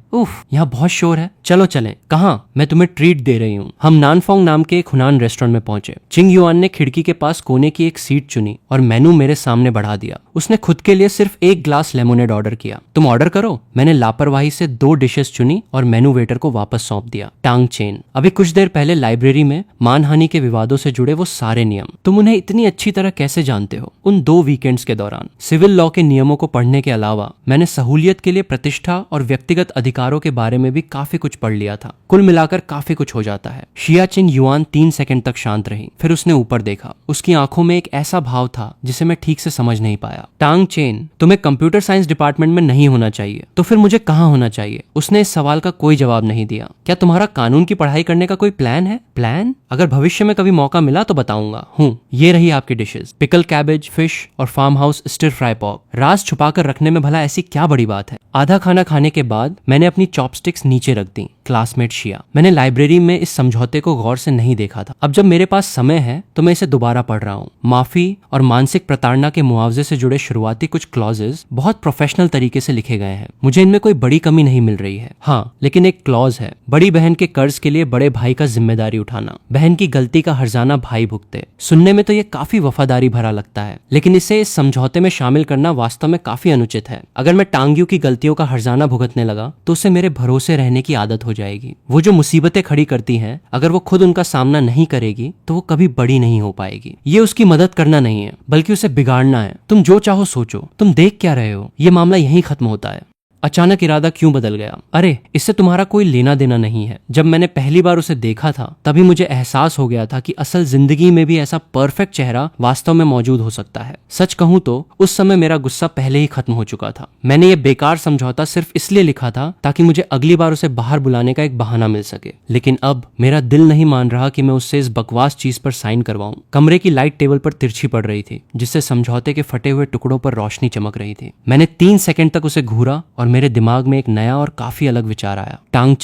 यहाँ बहुत शोर है। चलो चलें। कहाँ? मैं तुम्हें ट्रीट दे रही हूँ। हम नानफोंग नाम के एक हुनान रेस्टोरेंट में पहुंचे। चिंग युआन ने खिड़की के पास कोने की एक सीट चुनी और मेनू मेरे सामने बढ़ा दिया। उसने खुद के लिए सिर्फ एक ग्लास लेमोनेड ऑर्डर किया। तुम ऑर्डर करो। मैंने लापरवाही से 2 डिशेस चुनी और मेनू वेटर को वापस सौंप दिया। टांग चेन, अभी कुछ देर पहले लाइब्रेरी में मानहानि के विवादों से जुड़े वो सारे नियम तुम उन्हें इतनी अच्छी तरह कैसे जानते हो? उन 2 वीकेंड्स के दौरान सिविल लॉ के नियमों को पढ़ने के अलावा मैंने सहूलियत के लिए प्रतिष्ठा और व्यक्तिगत अधिकारों के बारे में भी काफी कुछ पढ़ लिया था। कुल मिलाकर काफी कुछ हो जाता है। शिया चिंग युआन 3 सेकंड तक शांत रही, फिर उसने ऊपर देखा। उसकी आंखों में एक ऐसा भाव था जिसे मैं ठीक से समझ नहीं पाया। टांग चेन, तुम्हें कंप्यूटर साइंस डिपार्टमेंट में नहीं होना चाहिए, तो फिर मुझे कहाँ होना चाहिए? उसने इस सवाल का कोई जवाब नहीं दिया। क्या तुम्हारा कानून की पढ़ाई करने का कोई प्लान है? प्लान? अगर भविष्य में कभी मौका मिला तो बताऊंगा। ये रही आपकी डिशेस, पिकल कैबेज, फिश और farm house stir fry pork. राज छुपाकर रखने में भला ऐसी क्या बड़ी बात है? आधा खाना खाने के बाद मैंने अपनी चॉपस्टिक्स नीचे रख दी। क्लासमेट शिया, मैंने लाइब्रेरी में इस समझौते को गौर से नहीं देखा था। अब जब मेरे पास समय है तो मैं इसे दोबारा पढ़ रहा हूँ। माफी और मानसिक प्रताड़ना के मुआवजे से जुड़े शुरुआती कुछ क्लॉजेस बहुत प्रोफेशनल तरीके से लिखे गए हैं। मुझे इनमें कोई बड़ी कमी नहीं मिल रही है। हाँ, लेकिन एक क्लॉज है, बड़ी बहन के कर्ज के लिए बड़े भाई का जिम्मेदारी उठाना, बहन की गलती का हर्जाना भाई भुगते। सुनने में तो ये काफी वफादारी भरा लगता है, लेकिन इसे इस समझौते में शामिल करना वास्तव में काफी अनुचित है। अगर मैं टांग्यू की गलतियों का हर्जाना भुगतने लगा तो उसे मेरे भरोसे रहने की आदत हो जाएगी। वो जो मुसीबतें खड़ी करती हैं, अगर वो खुद उनका सामना नहीं करेगी तो वो कभी बड़ी नहीं हो पाएगी। ये उसकी मदद करना नहीं है, बल्कि उसे बिगाड़ना है। तुम जो चाहो सोचो। तुम देख क्या रहे हो? ये मामला यहीं खत्म होता है। अचानक इरादा क्यों बदल गया? अरे, इससे तुम्हारा कोई लेना देना नहीं है। जब मैंने पहली बार उसे देखा था तभी मुझे एहसास हो गया था कि असल जिंदगी में भी ऐसा परफेक्ट चेहरा वास्तव में मौजूद हो सकता है। सच कहूं तो उस समय मेरा गुस्सा पहले ही खत्म हो चुका था। मैंने ये बेकार समझौता सिर्फ इसलिए लिखा था ताकि मुझे अगली बार उसे बाहर बुलाने का एक बहाना मिल सके। लेकिन अब मेरा दिल नहीं मान रहा कि मैं उससे इस बकवास चीज पर साइन करवाऊं। कमरे की लाइट टेबल पर तिरछी पड़ रही थी, जिससे समझौते के फटे हुए टुकड़ों पर रोशनी चमक रही थी। मैंने 3 सेकंड तक उसे घूरा और मेरे दिमाग में एक नया और काफी अलग विचार आया। टांग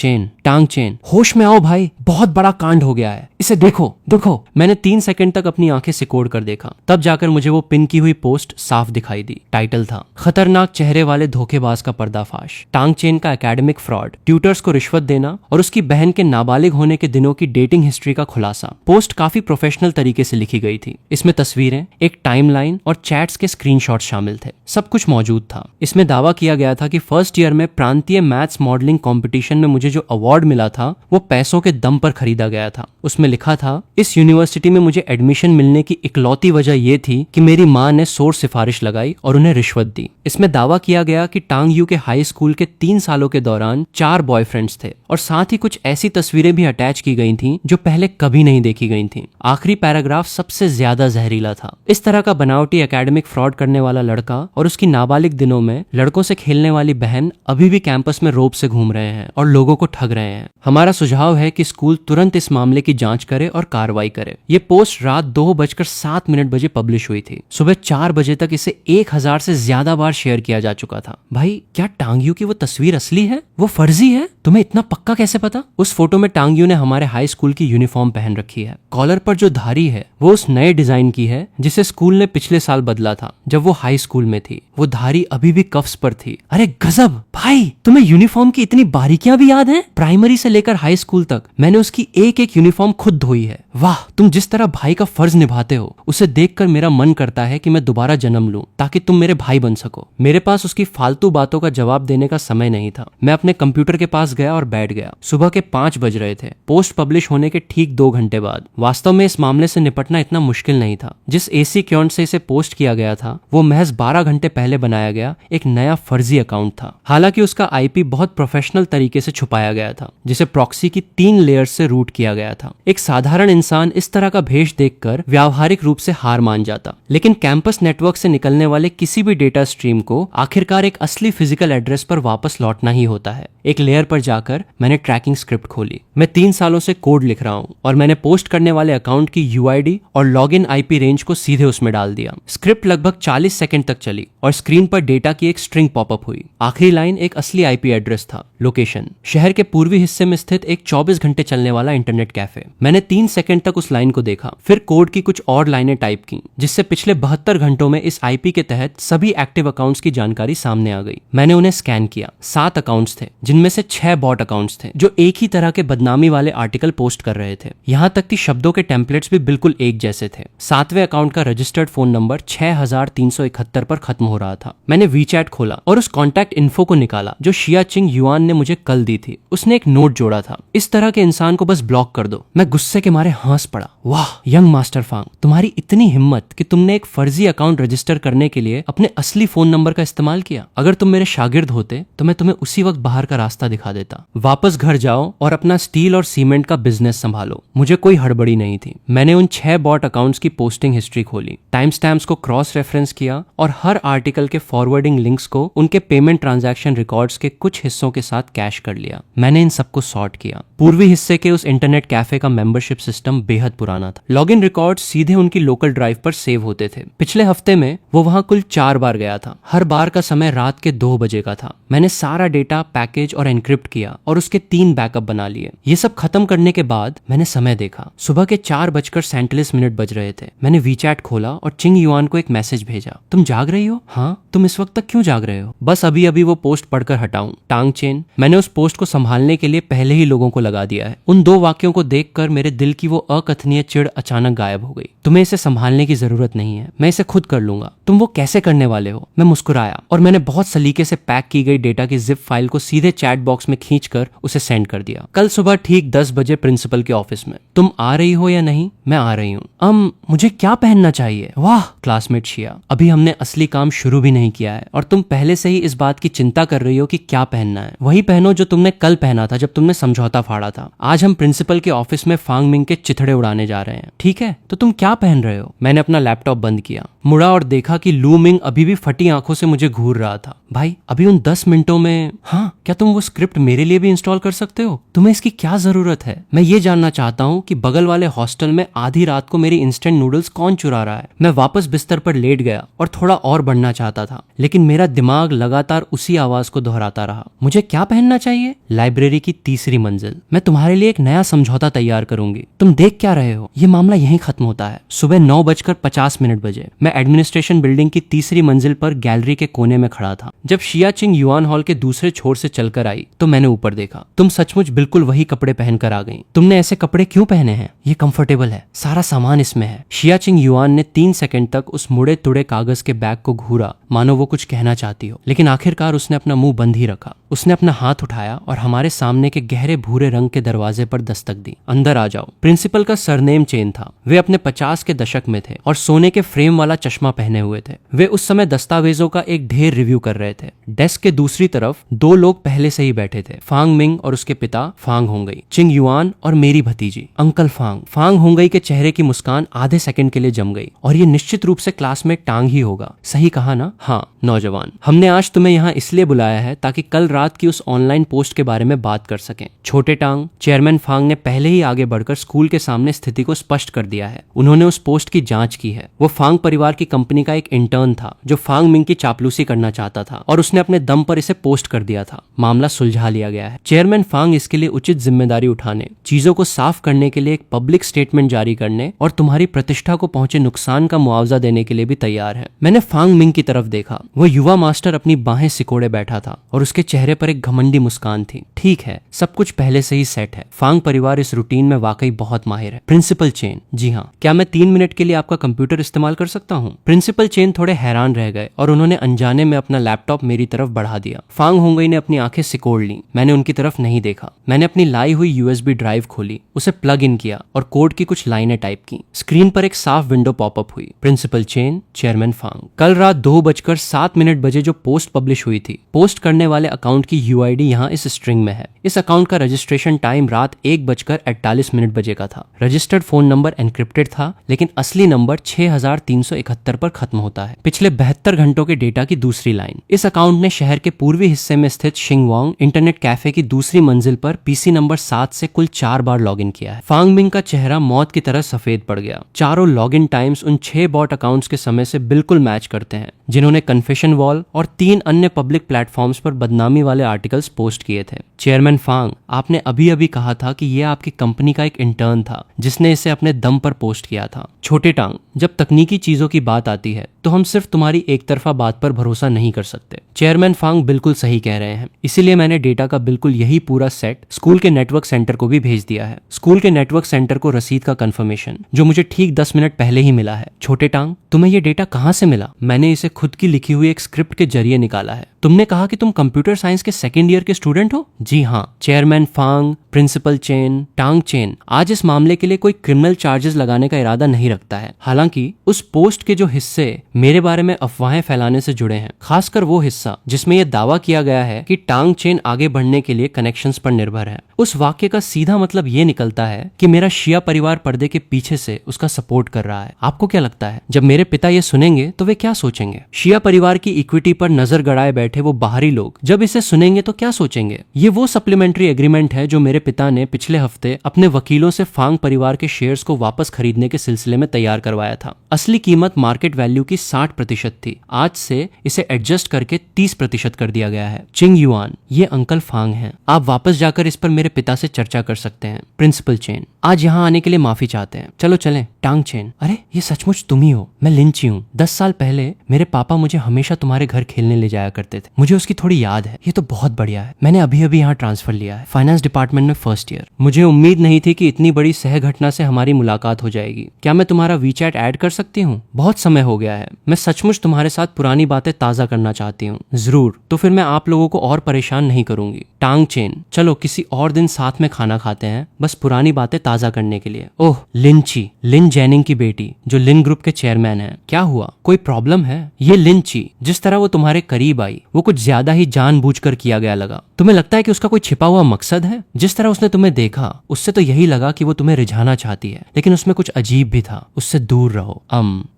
चेन, होश में आओ भाई, बहुत बड़ा कांड हो गया है। इसे देखो। मैंने 3 सेकंड तक अपनी आंखें सिकोड़ कर देखा, तब जाकर मुझे वो पिन की हुई पोस्ट साफ दिखाई दी। टाइटल था, खतरनाक चेहरे वाले धोखेबाज का पर्दाफाश, टांग चेन का एकेडमिक फ्रॉड, ट्यूटर्स को रिश्वत देना और उसकी बहन के नाबालिग होने के दिनों की डेटिंग हिस्ट्री का खुलासा। पोस्ट काफी प्रोफेशनल तरीके से लिखी गई थी। इसमें तस्वीरें, एक टाइमलाइन और चैट्स के स्क्रीनशॉट शामिल थे। सब कुछ मौजूद था। इसमें दावा किया गया था कि फर्स्ट ईयर में प्रांतीय मैथ्स मॉडलिंग कंपटीशन में मुझे जो अवार्ड मिला था वो पैसों के दम पर खरीदा गया था। उसमें लिखा था, इस यूनिवर्सिटी में मुझे एडमिशन मिलने की इकलौती वजह ये थी कि मेरी माँ ने सोच सिफारिश लगाई और उन्हें रिश्वत दी। इसमें दावा किया गया कि टांग यू के हाई स्कूल के 3 सालों के दौरान 4 बॉयफ्रेंड्स थे और साथ ही कुछ ऐसी तस्वीरें भी अटैच की गई थीं जो पहले कभी नहीं देखी गई थीं। आखिरी पैराग्राफ सबसे ज्यादा जहरीला था। इस तरह का बनावटी एकेडमिक फ्रॉड करने वाला लड़का और उसकी नाबालिग दिनों में लड़कों से खेलने वाली बहन अभी भी कैंपस में रोब से घूम रहे हैं और लोगों को ठग रहे हैं। हमारा सुझाव है कि स्कूल तुरंत इस मामले की जांच करे और कार्रवाई करे। ये पोस्ट रात 2:07 बजे पब्लिश हुई थी। सुबह 4 बजे तक इसे 1000 से ज्यादा बार शेयर किया जा चुका था। भाई, क्या टांग यू की वो तस्वीर असली है? वो फर्जी है? तुम्हें इतना पक्का कैसे पता? उस फोटो में टांग यू ने हमारे हाई स्कूल की यूनिफॉर्म पहन रखी है। कॉलर पर जो धारी है वो उस नए डिजाइन की है जिसे स्कूल ने पिछले साल बदला था जब वो हाई स्कूल में थी। वो धारी अभी भी कफ्स पर थी। अरे गजब भाई, तुम्हें यूनिफॉर्म की इतनी बारीकियां भी याद हैं? प्राइमरी से लेकर हाई स्कूल तक मैंने उसकी एक एक यूनिफॉर्म खुद धोई है। वाह, तुम जिस तरह भाई का फर्ज निभाते हो उसे देखकर मेरा मन करता है कि मैं दोबारा जन्म लूं ताकि तुम मेरे भाई बन सको। मेरे पास उसकी फालतू बातों का जवाब देने का समय नहीं था। मैं अपने कंप्यूटर के पास गया और बैठ गया। सुबह के 5 बज रहे थे, पोस्ट पब्लिश होने के ठीक 2 घंटे बाद। वास्तव में इस मामले से निपटना इतना मुश्किल नहीं था। जिस एसी अकाउंट से इसे पोस्ट किया गया था वो महज 12 घंटे पहले बनाया गया एक नया फर्जी अकाउंट था। हालांकि उसका आईपी बहुत प्रोफेशनल तरीके से छुपाया गया था जिसे प्रॉक्सी की 3 लेयर्स से रूट किया गया था। एक साधारण इंसान इस तरह का भेष देखकर व्यावहारिक रूप से हार मान जाता, लेकिन कैंपस नेटवर्क से निकलने वाले किसी भी डेटा स्ट्रीम को आखिरकार एक असली फिजिकल एड्रेस पर वापस लौटना ही होता है। एक लेयर पर जाकर मैंने ट्रैकिंग स्क्रिप्ट खोली। मैं 3 सालों से कोड लिख रहा हूँ और मैंने पोस्ट करने वाले अकाउंट की यूआईडी और लॉगिन आईपी रेंज को सीधे उसमें डाल दिया। स्क्रिप्ट लगभग 40 सेकंड तक चली और स्क्रीन पर डेटा की एक स्ट्रिंग पॉपअप हुई। आखिरी लाइन एक असली आईपी एड्रेस था। लोकेशन शहर के पूर्वी हिस्से में स्थित एक 24 घंटे चलने वाला इंटरनेट कैफे। मैंने 3 सेकंड तक उस लाइन को देखा, फिर कोड की कुछ और लाइनें टाइप की जिससे पिछले 72 घंटों में इस आईपी के तहत सभी एक्टिव अकाउंट्स की जानकारी सामने आ गई। मैंने उन्हें स्कैन किया। 7 अकाउंट्स थे जिनमें से 6 बॉट अकाउंट्स थे जो एक ही तरह के बदनामी वाले आर्टिकल पोस्ट कर रहे थे। यहाँ तक कि शब्दों के टेम्पलेट्स भी बिल्कुल एक जैसे थे। 7वें अकाउंट का रजिस्टर्ड फोन नंबर 6371 पर खत्म हो रहा था। मैंने वीचैट खोला और उस कॉन्टैक्ट इन्फो को निकाला जो शिया चिंग युआन ने मुझे कल दी थी। उसने एक नोट जोड़ा था, इस तरह के इंसान को बस ब्लॉक कर दो। मैं गुस्से के मारे हंस पड़ा। वाह यंग मास्टर फांग, तुम्हारी इतनी हिम्मत कि तुमने एक फर्जी अकाउंट रजिस्टर करने के लिए अपने असली फोन नंबर का इस्तेमाल किया। अगर तुम मेरे शागिर्द होते तो मैं तुम्हें उसी वक्त बाहर का रास्ता दिखा देता। वापस घर जाओ और अपना स्टील और सीमेंट का बिजनेस संभालो। मुझे कोई हड़बड़ी नहीं थी। मैंने उन 6 बॉट अकाउंट्स की पोस्टिंग हिस्ट्री खोली, टाइम स्टैम्प्स को क्रॉस रेफरेंस किया और हर आर्टिकल के फॉरवर्डिंग लिंक्स को उनके पेमेंट ट्रांजैक्शन रिकॉर्ड्स के कुछ हिस्सों के साथ कैश कर लिया। मैंने इन सबको सॉर्ट किया। पूर्वी हिस्से के उस इंटरनेट कैफे का मेंबरशिप सिस्टम बेहद पुराना था। लॉगिन रिकॉर्ड सीधे उनकी लोकल ड्राइव पर सेव होते थे। पिछले हफ्ते में वो वहां कुल 4 बार गया था। हर बार का समय रात के 2 बजे का था। मैंने सारा डेटा पैकेज और एनक्रिप्ट किया और उसके 3 बैकअप बना लिए। ये सब खत्म करने के बाद मैंने समय देखा। सुबह के 4:47 बज रहे थे। मैंने वीचैट खोला और चिंग युआन को एक मैसेज भेजा, तुम जाग रही हो? हाँ। तुम इस वक्त तक क्यों जाग रहे हो? बस अभी अभी वो पोस्ट पढ़कर हटाऊं। टांग चेन। मैंने उस पोस्ट को संभालने के लिए पहले ही लोगों को लगा दिया है। उन 2 वाक्यों को देखकर मेरे दिल की वो अकथनीय चिढ़ अचानक गायब हो गई। तुम्हें इसे संभालने की जरूरत नहीं है, मैं इसे खुद कर लूंगा। तुम वो कैसे करने वाले हो? मैं मुस्कुराया और मैंने बहुत सलीके से पैक की गई डेटा की जिप फाइल को सीधे चैट बॉक्स में खींचकर उसे सेंड कर दिया। कल सुबह ठीक 10 बजे प्रिंसिपल के ऑफिस में। तुम आ रही हो या नहीं? मैं आ रही हूँ। मुझे क्या पहनना चाहिए? वाह क्लासमेट शिया, अभी हमने असली काम शुरू भी नहीं किया है और तुम पहले से ही इस बात की चिंता कर रही हो कि क्या पहनना है। वही पहनो जो तुमने कल पहना था जब तुमने समझौता फाड़ा था। आज हम प्रिंसिपल के ऑफिस में फांग मिंग के चिथड़े उड़ाने जा रहे हैं, ठीक है? तो तुम क्या पहन रहे हो? मैंने अपना लैपटॉप बंद किया, मुड़ा और देखा कि लू मिंग अभी भी फटी आंखों से मुझे घूर रहा था। भाई अभी उन 10 मिनटों में। हाँ, क्या तुम वो स्क्रिप्ट मेरे लिए भी इंस्टॉल कर सकते हो? तुम्हें इसकी क्या जरूरत है? मैं ये जानना चाहता हूँ कि बगल वाले हॉस्टल में आधी रात को मेरी इंस्टेंट नूडल्स कौन चुरा रहा है। मैं वापस बिस्तर पर लेट गया और थोड़ा और बढ़ना चाहता था, लेकिन मेरा दिमाग लगातार उसी आवाज को दोहराता रहा। मुझे क्या पहनना चाहिए? लाइब्रेरी की 3री मंजिल। मैं तुम्हारे लिए एक नया समझौता तैयार करूंगी। तुम देख क्या रहे हो? ये मामला यहीं खत्म होता है। सुबह 9:50 बजे मैं एडमिनिस्ट्रेशन बिल्डिंग की 3री मंजिल पर गैलरी के कोने में खड़ा था। जब शिया चिंग युआन हॉल के दूसरे छोर से चलकर आई तो मैंने ऊपर देखा। तुम सचमुच बिल्कुल वही कपड़े पहनकर आ गई। तुमने ऐसे कपड़े क्यों पहने हैं? ये कंफर्टेबल है, सारा सामान इसमें है। शिया चिंग युआन ने 3 सेकंड तक उस मुड़े तुड़े कागज के बैग को घूरा, मानो वो कुछ कहना चाहती हो, लेकिन आखिरकार उसने अपना मुंह बंद ही रखा। उसने अपना हाथ उठाया और हमारे सामने के गहरे भूरे रंग के दरवाजे पर दस्तक दी। अंदर आ जाओ। प्रिंसिपल का सरनेम चेन था। वे अपने 50 के दशक में थे और सोने के फ्रेम वाला चश्मा पहने हुए थे। वे उस समय दस्तावेजों का एक ढेर रिव्यू कर रहे थे। डेस्क के दूसरी तरफ 2 लोग पहले से ही बैठे थे, फांग मिंग और उसके पिता फांग होंगई, चिंग युआन और मेरी भतीजी अंकल फांग। फांग होंगई के चेहरे की मुस्कान आधे सेकंड के लिए जम गई। और ये निश्चित रूप से क्लासमेट टांग ही होगा। सही कहा कहा ना, हाँ नौजवान, हमने आज तुम्हें यहाँ इसलिए बुलाया है ताकि कल रात की उस ऑनलाइन पोस्ट के बारे में बात कर सकें। छोटे टांग, चेयरमैन फांग ने पहले ही आगे बढ़कर स्कूल के सामने स्थिति को स्पष्ट कर दिया है। उन्होंने उस पोस्ट की जांच की है। वो फांग परिवार की कंपनी का एक इंटर्न था जो फांग मिंग की चापलूसी करना चाहता था और उसने अपने दम पर इसे पोस्ट कर दिया था। मामला सुलझा लिया गया है। चेयरमैन फांग इसके लिए उचित जिम्मेदारी उठाने, चीजों को साफ करने के लिए एक पब्लिक स्टेटमेंट जारी करने और तुम्हारी प्रतिष्ठा को पहुंचे नुकसान का मुआवजा देने के लिए भी तैयार है। मैंने फांग मिंग की तरफ देखा। वो युवा मास्टर अपनी बाहें सिकोड़े बैठा था और उसके चेहरे पर एक घमंडी मुस्कान थी। ठीक है, सब कुछ पहले से ही सेट है। फांग परिवार इस रूटीन में वाकई बहुत माहिर है। प्रिंसिपल चेन, जी हाँ, क्या मैं 3 मिनट के लिए आपका कंप्यूटर इस्तेमाल कर सकता हूँ? प्रिंसिपल चेन थोड़े हैरान रह गए और उन्होंने अनजाने में अपना लैपटॉप मेरी तरफ बढ़ा दिया। फांग होंगई ने अपनी आंखें सिकोड़ ली। मैंने उनकी तरफ नहीं देखा। मैंने अपनी लाई हुई यूएसबी ड्राइव खोली, उसे प्लग इन किया और कोड की कुछ लाइनें टाइप की। स्क्रीन पर एक साफ विंडो पॉपअप हुई। Principal Chen, chairman Fang. कल रात 2:07 बजे जो पोस्ट पब्लिश हुई थी, पोस्ट करने वाले अकाउंट की यूआईडी यहाँ इस स्ट्रिंग में है। इस अकाउंट का रजिस्ट्रेशन टाइम रात 1:48 बजे का था। रजिस्टर्ड फोन नंबर एनक्रिप्टेड था, लेकिन असली नंबर 6371 पर खत्म होता है। पिछले 72 घंटों के डेटा की दूसरी लाइन। इस अकाउंट ने शहर के पूर्वी हिस्से में स्थित शिंगवांग इंटरनेट कैफे की दूसरी मंजिल पर पीसी नंबर 7 से कुल 4 बार लॉगिन किया है। फांग मिंग का चेहरा मौत की तरह सफेद पड़ गया। चारों लॉगिन टाइम्स उन 6 बॉट अकाउंट्स के समय से बिल्कुल मैच करते हैं जिन्होंने कन्फेशन वॉल और 3 अन्य पब्लिक प्लेटफॉर्म्स पर बदनामी वाले आर्टिकल्स पोस्ट किए थे। चेयरमैन फांग, आपने अभी अभी कहा था कि यह आपकी कंपनी का एक इंटर्न था जिसने इसे अपने दम पर पोस्ट किया था। छोटे टांग, जब तकनीकी चीजों की बात आती है तो हम सिर्फ तुम्हारी एक तरफा बात पर भरोसा नहीं कर सकते। चेयरमैन फांग बिल्कुल सही कह रहे हैं। इसीलिए मैंने डेटा का बिल्कुल यही पूरा सेट स्कूल के नेटवर्क सेंटर को भी भेज दिया है। स्कूल के नेटवर्क सेंटर को रसीद का कंफर्मेशन जो मुझे ठीक 10 मिनट पहले ही मिला है। छोटे टांग, तुम्हें ये डेटा कहाँ से मिला? मैंने इसे खुद की लिखी हुई एक स्क्रिप्ट के जरिए निकाला है। तुमने कहा कि तुम कंप्यूटर साइंस के 2nd ईयर के स्टूडेंट हो? जी हाँ। चेयरमैन फांग, प्रिंसिपल चेन, टांग चेन आज इस मामले के लिए कोई क्रिमिनल चार्जेस लगाने का इरादा नहीं रखता है। हालांकि उस पोस्ट के जो हिस्से मेरे बारे में अफवाहें फैलाने से जुड़े हैं, खासकर वो हिस्सा जिसमें यह दावा किया गया है कि टांग चेन आगे बढ़ने के लिए कनेक्शंस पर निर्भर है, उस वाक्य का सीधा मतलब ये निकलता है कि मेरा शिया परिवार पर्दे के पीछे से उसका सपोर्ट कर रहा है। आपको क्या लगता है जब मेरे पिता ये सुनेंगे तो वे क्या सोचेंगे? शिया परिवार की इक्विटी पर नजर गड़ाए बैठे वो बाहरी लोग जब इसे सुनेंगे तो क्या सोचेंगे? ये वो सप्लीमेंट्री एग्रीमेंट है जो मेरे पिता ने पिछले हफ्ते अपने वकीलों से फांग परिवार के शेयर्स को वापस खरीदने के सिलसिले में तैयार करवाया था। असली कीमत मार्केट वैल्यू की 60% थी। आज से इसे एडजस्ट करके 30% कर दिया गया है। चिंग युआन, ये अंकल फांग हैं। आप वापस जाकर इस पर मेरे पिता से चर्चा कर सकते हैं। प्रिंसिपल चेन, आज यहाँ आने के लिए माफी चाहते हैं। चलो चलें। टांग चेन, अरे ये सचमुच तुम ही हो। मैं लिंची हूँ। 10 साल पहले मेरे पापा मुझे हमेशा तुम्हारे घर खेलने ले जाया करते थे। मुझे उसकी थोड़ी याद है। ये तो बहुत बढ़िया है। मैंने अभी अभी यहाँ ट्रांसफर लिया है, फाइनेंस डिपार्टमेंट में 1st ईयर। मुझे उम्मीद नहीं थी कि इतनी बड़ी सह घटना से हमारी मुलाकात हो जाएगी। क्या मैं तुम्हारा वीचैट ऐड कर सकती हूँ? बहुत समय हो गया है। मैं सचमुच तुम्हारे साथ पुरानी बातें ताजा करना चाहती हूँ। जरूर, तो फिर मैं आप लोगों को और परेशान नहीं करूंगी। टांग चेन, चलो किसी और दिन साथ में खाना खाते हैं, बस पुरानी बातें ताजा करने के लिए। ओह लिंची, लिन जैनिंग की बेटी जो लिन ग्रुप के चेयरमैन हैं। क्या हुआ, कोई प्रॉब्लम है? ये लिंची, जिस तरह वो तुम्हारे करीब आई वो कुछ ज्यादा ही जानबूझकर किया गया लगा। तुम्हें लगता है कि उसका कोई छिपा हुआ मकसद है? जिस तरह उसने तुम्हें देखा उससे तो यही लगा कि वो तुम्हें रिझाना चाहती है, लेकिन उसमें कुछ अजीब भी था। उससे दूर रहो।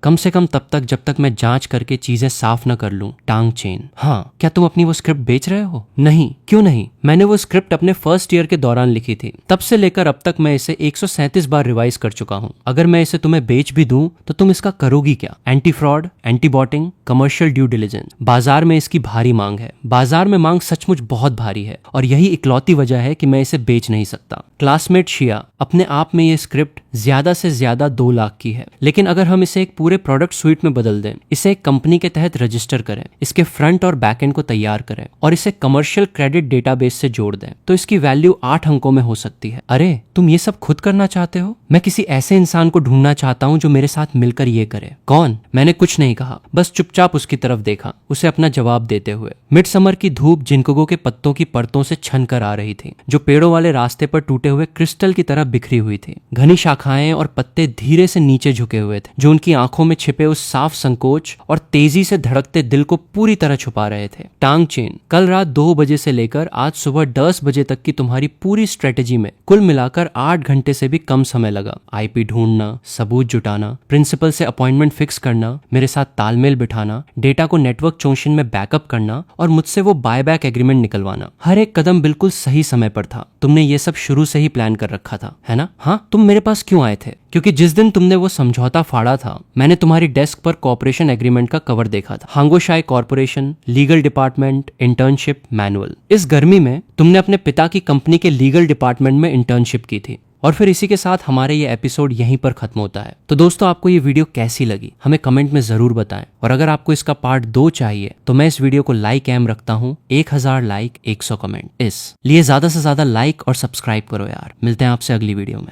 कम से कम तब तक जब तक मैं जांच करके चीजें साफ न कर लूं। टांग चेन, हाँ, क्या तुम अपनी वो स्क्रिप्ट बेच रहे हो? नहीं। क्यों नहीं? मैंने वो स्क्रिप्ट अपने 1st ईयर के दौरान लिखी थी। तब से लेकर अब तक मैं इसे 137 बार रिवाइज कर चुका हूँ। अगर मैं इसे तुम्हें बेच भी दूं तो तुम इसका करोगी क्या? Anti fraud, anti botting, commercial due diligence. बाजार में इसकी भारी मांग है। बाजार में मांग सचमुच बहुत भारी है और यही इकलौती वजह है कि मैं इसे बेच नहीं सकता। क्लासमेट शिया, अपने आप में ये स्क्रिप्ट ज्यादा से ज्यादा 2 लाख की है, लेकिन अगर हम इसे एक पूरे प्रोडक्ट स्वीट में बदल दें, इसे एक कंपनी के तहत रजिस्टर करें, इसके फ्रंट और बैक एंड को तैयार करें और इसे कमर्शियल क्रेडिट डेटाबेस से जोड़ दें, तो इसकी वैल्यू 8 अंकों में हो सकती है। अरे तुम ये सब खुद करना चाहते हो? मैं किसी ऐसे इंसान को ढूंढना चाहता हूँ जो मेरे साथ मिलकर ये करे। कौन? मैंने कुछ नहीं कहा, बस चुपचाप उसकी तरफ देखा, उसे अपना जवाब देते हुए। मिडसमर की धूप जिंकगो के पत्तों की परतों से छन कर आ रही थी, जो पेड़ों वाले रास्ते पर टूटे हुए क्रिस्टल की तरह बिखरी हुई थी। घनी शाखाएं और पत्ते धीरे से नीचे झुके हुए थे, जो उनकी आंखों में छिपे उस साफ संकोच और तेजी से धड़कते दिल को पूरी तरह छुपा रहे थे। टांग चेन, कल रात 2 बजे से लेकर आज सुबह 10 बजे तक की तुम्हारी पूरी स्ट्रेटेजी में कुल मिलाकर 8 घंटे से भी कम समय लगा। आईपी ढूंढना, सबूत जुटाना, प्रिंसिपल से अपॉइंटमेंट फिक्स करना, मेरे साथ तालमेल बिठाना, डेटा को नेटवर्क चोंशन में बैकअप करना और मुझसे वो बायबैक एग्रीमेंट निकलवाना। हर एक कदम बिल्कुल सही समय पर था। तुमने ये सब शुरू से ही प्लान कर रखा था, है ना? हाँ, तुम मेरे पास क्यों आए थे? क्योंकि जिस दिन तुमने वो समझौता फाड़ा था, मैंने तुम्हारी डेस्क पर कॉर्पोरेशन एग्रीमेंट का कवर देखा था। Hangoshai corporation, legal department, internship, manual. इस गर्मी में तुमने अपने पिता की कंपनी के लीगल डिपार्टमेंट में इंटर्नशिप की थी। और फिर इसी के साथ हमारे ये एपिसोड यहीं पर खत्म होता है। तो दोस्तों, आपको ये वीडियो कैसी लगी हमें कमेंट में जरूर बताएं। और अगर आपको इसका पार्ट 2 चाहिए तो मैं इस वीडियो को लाइक एम रखता हूँ। 1000 लाइक, 100 कमेंट। इस लिए ज्यादा से ज्यादा लाइक और सब्सक्राइब करो यार। मिलते हैं आपसे अगली वीडियो में।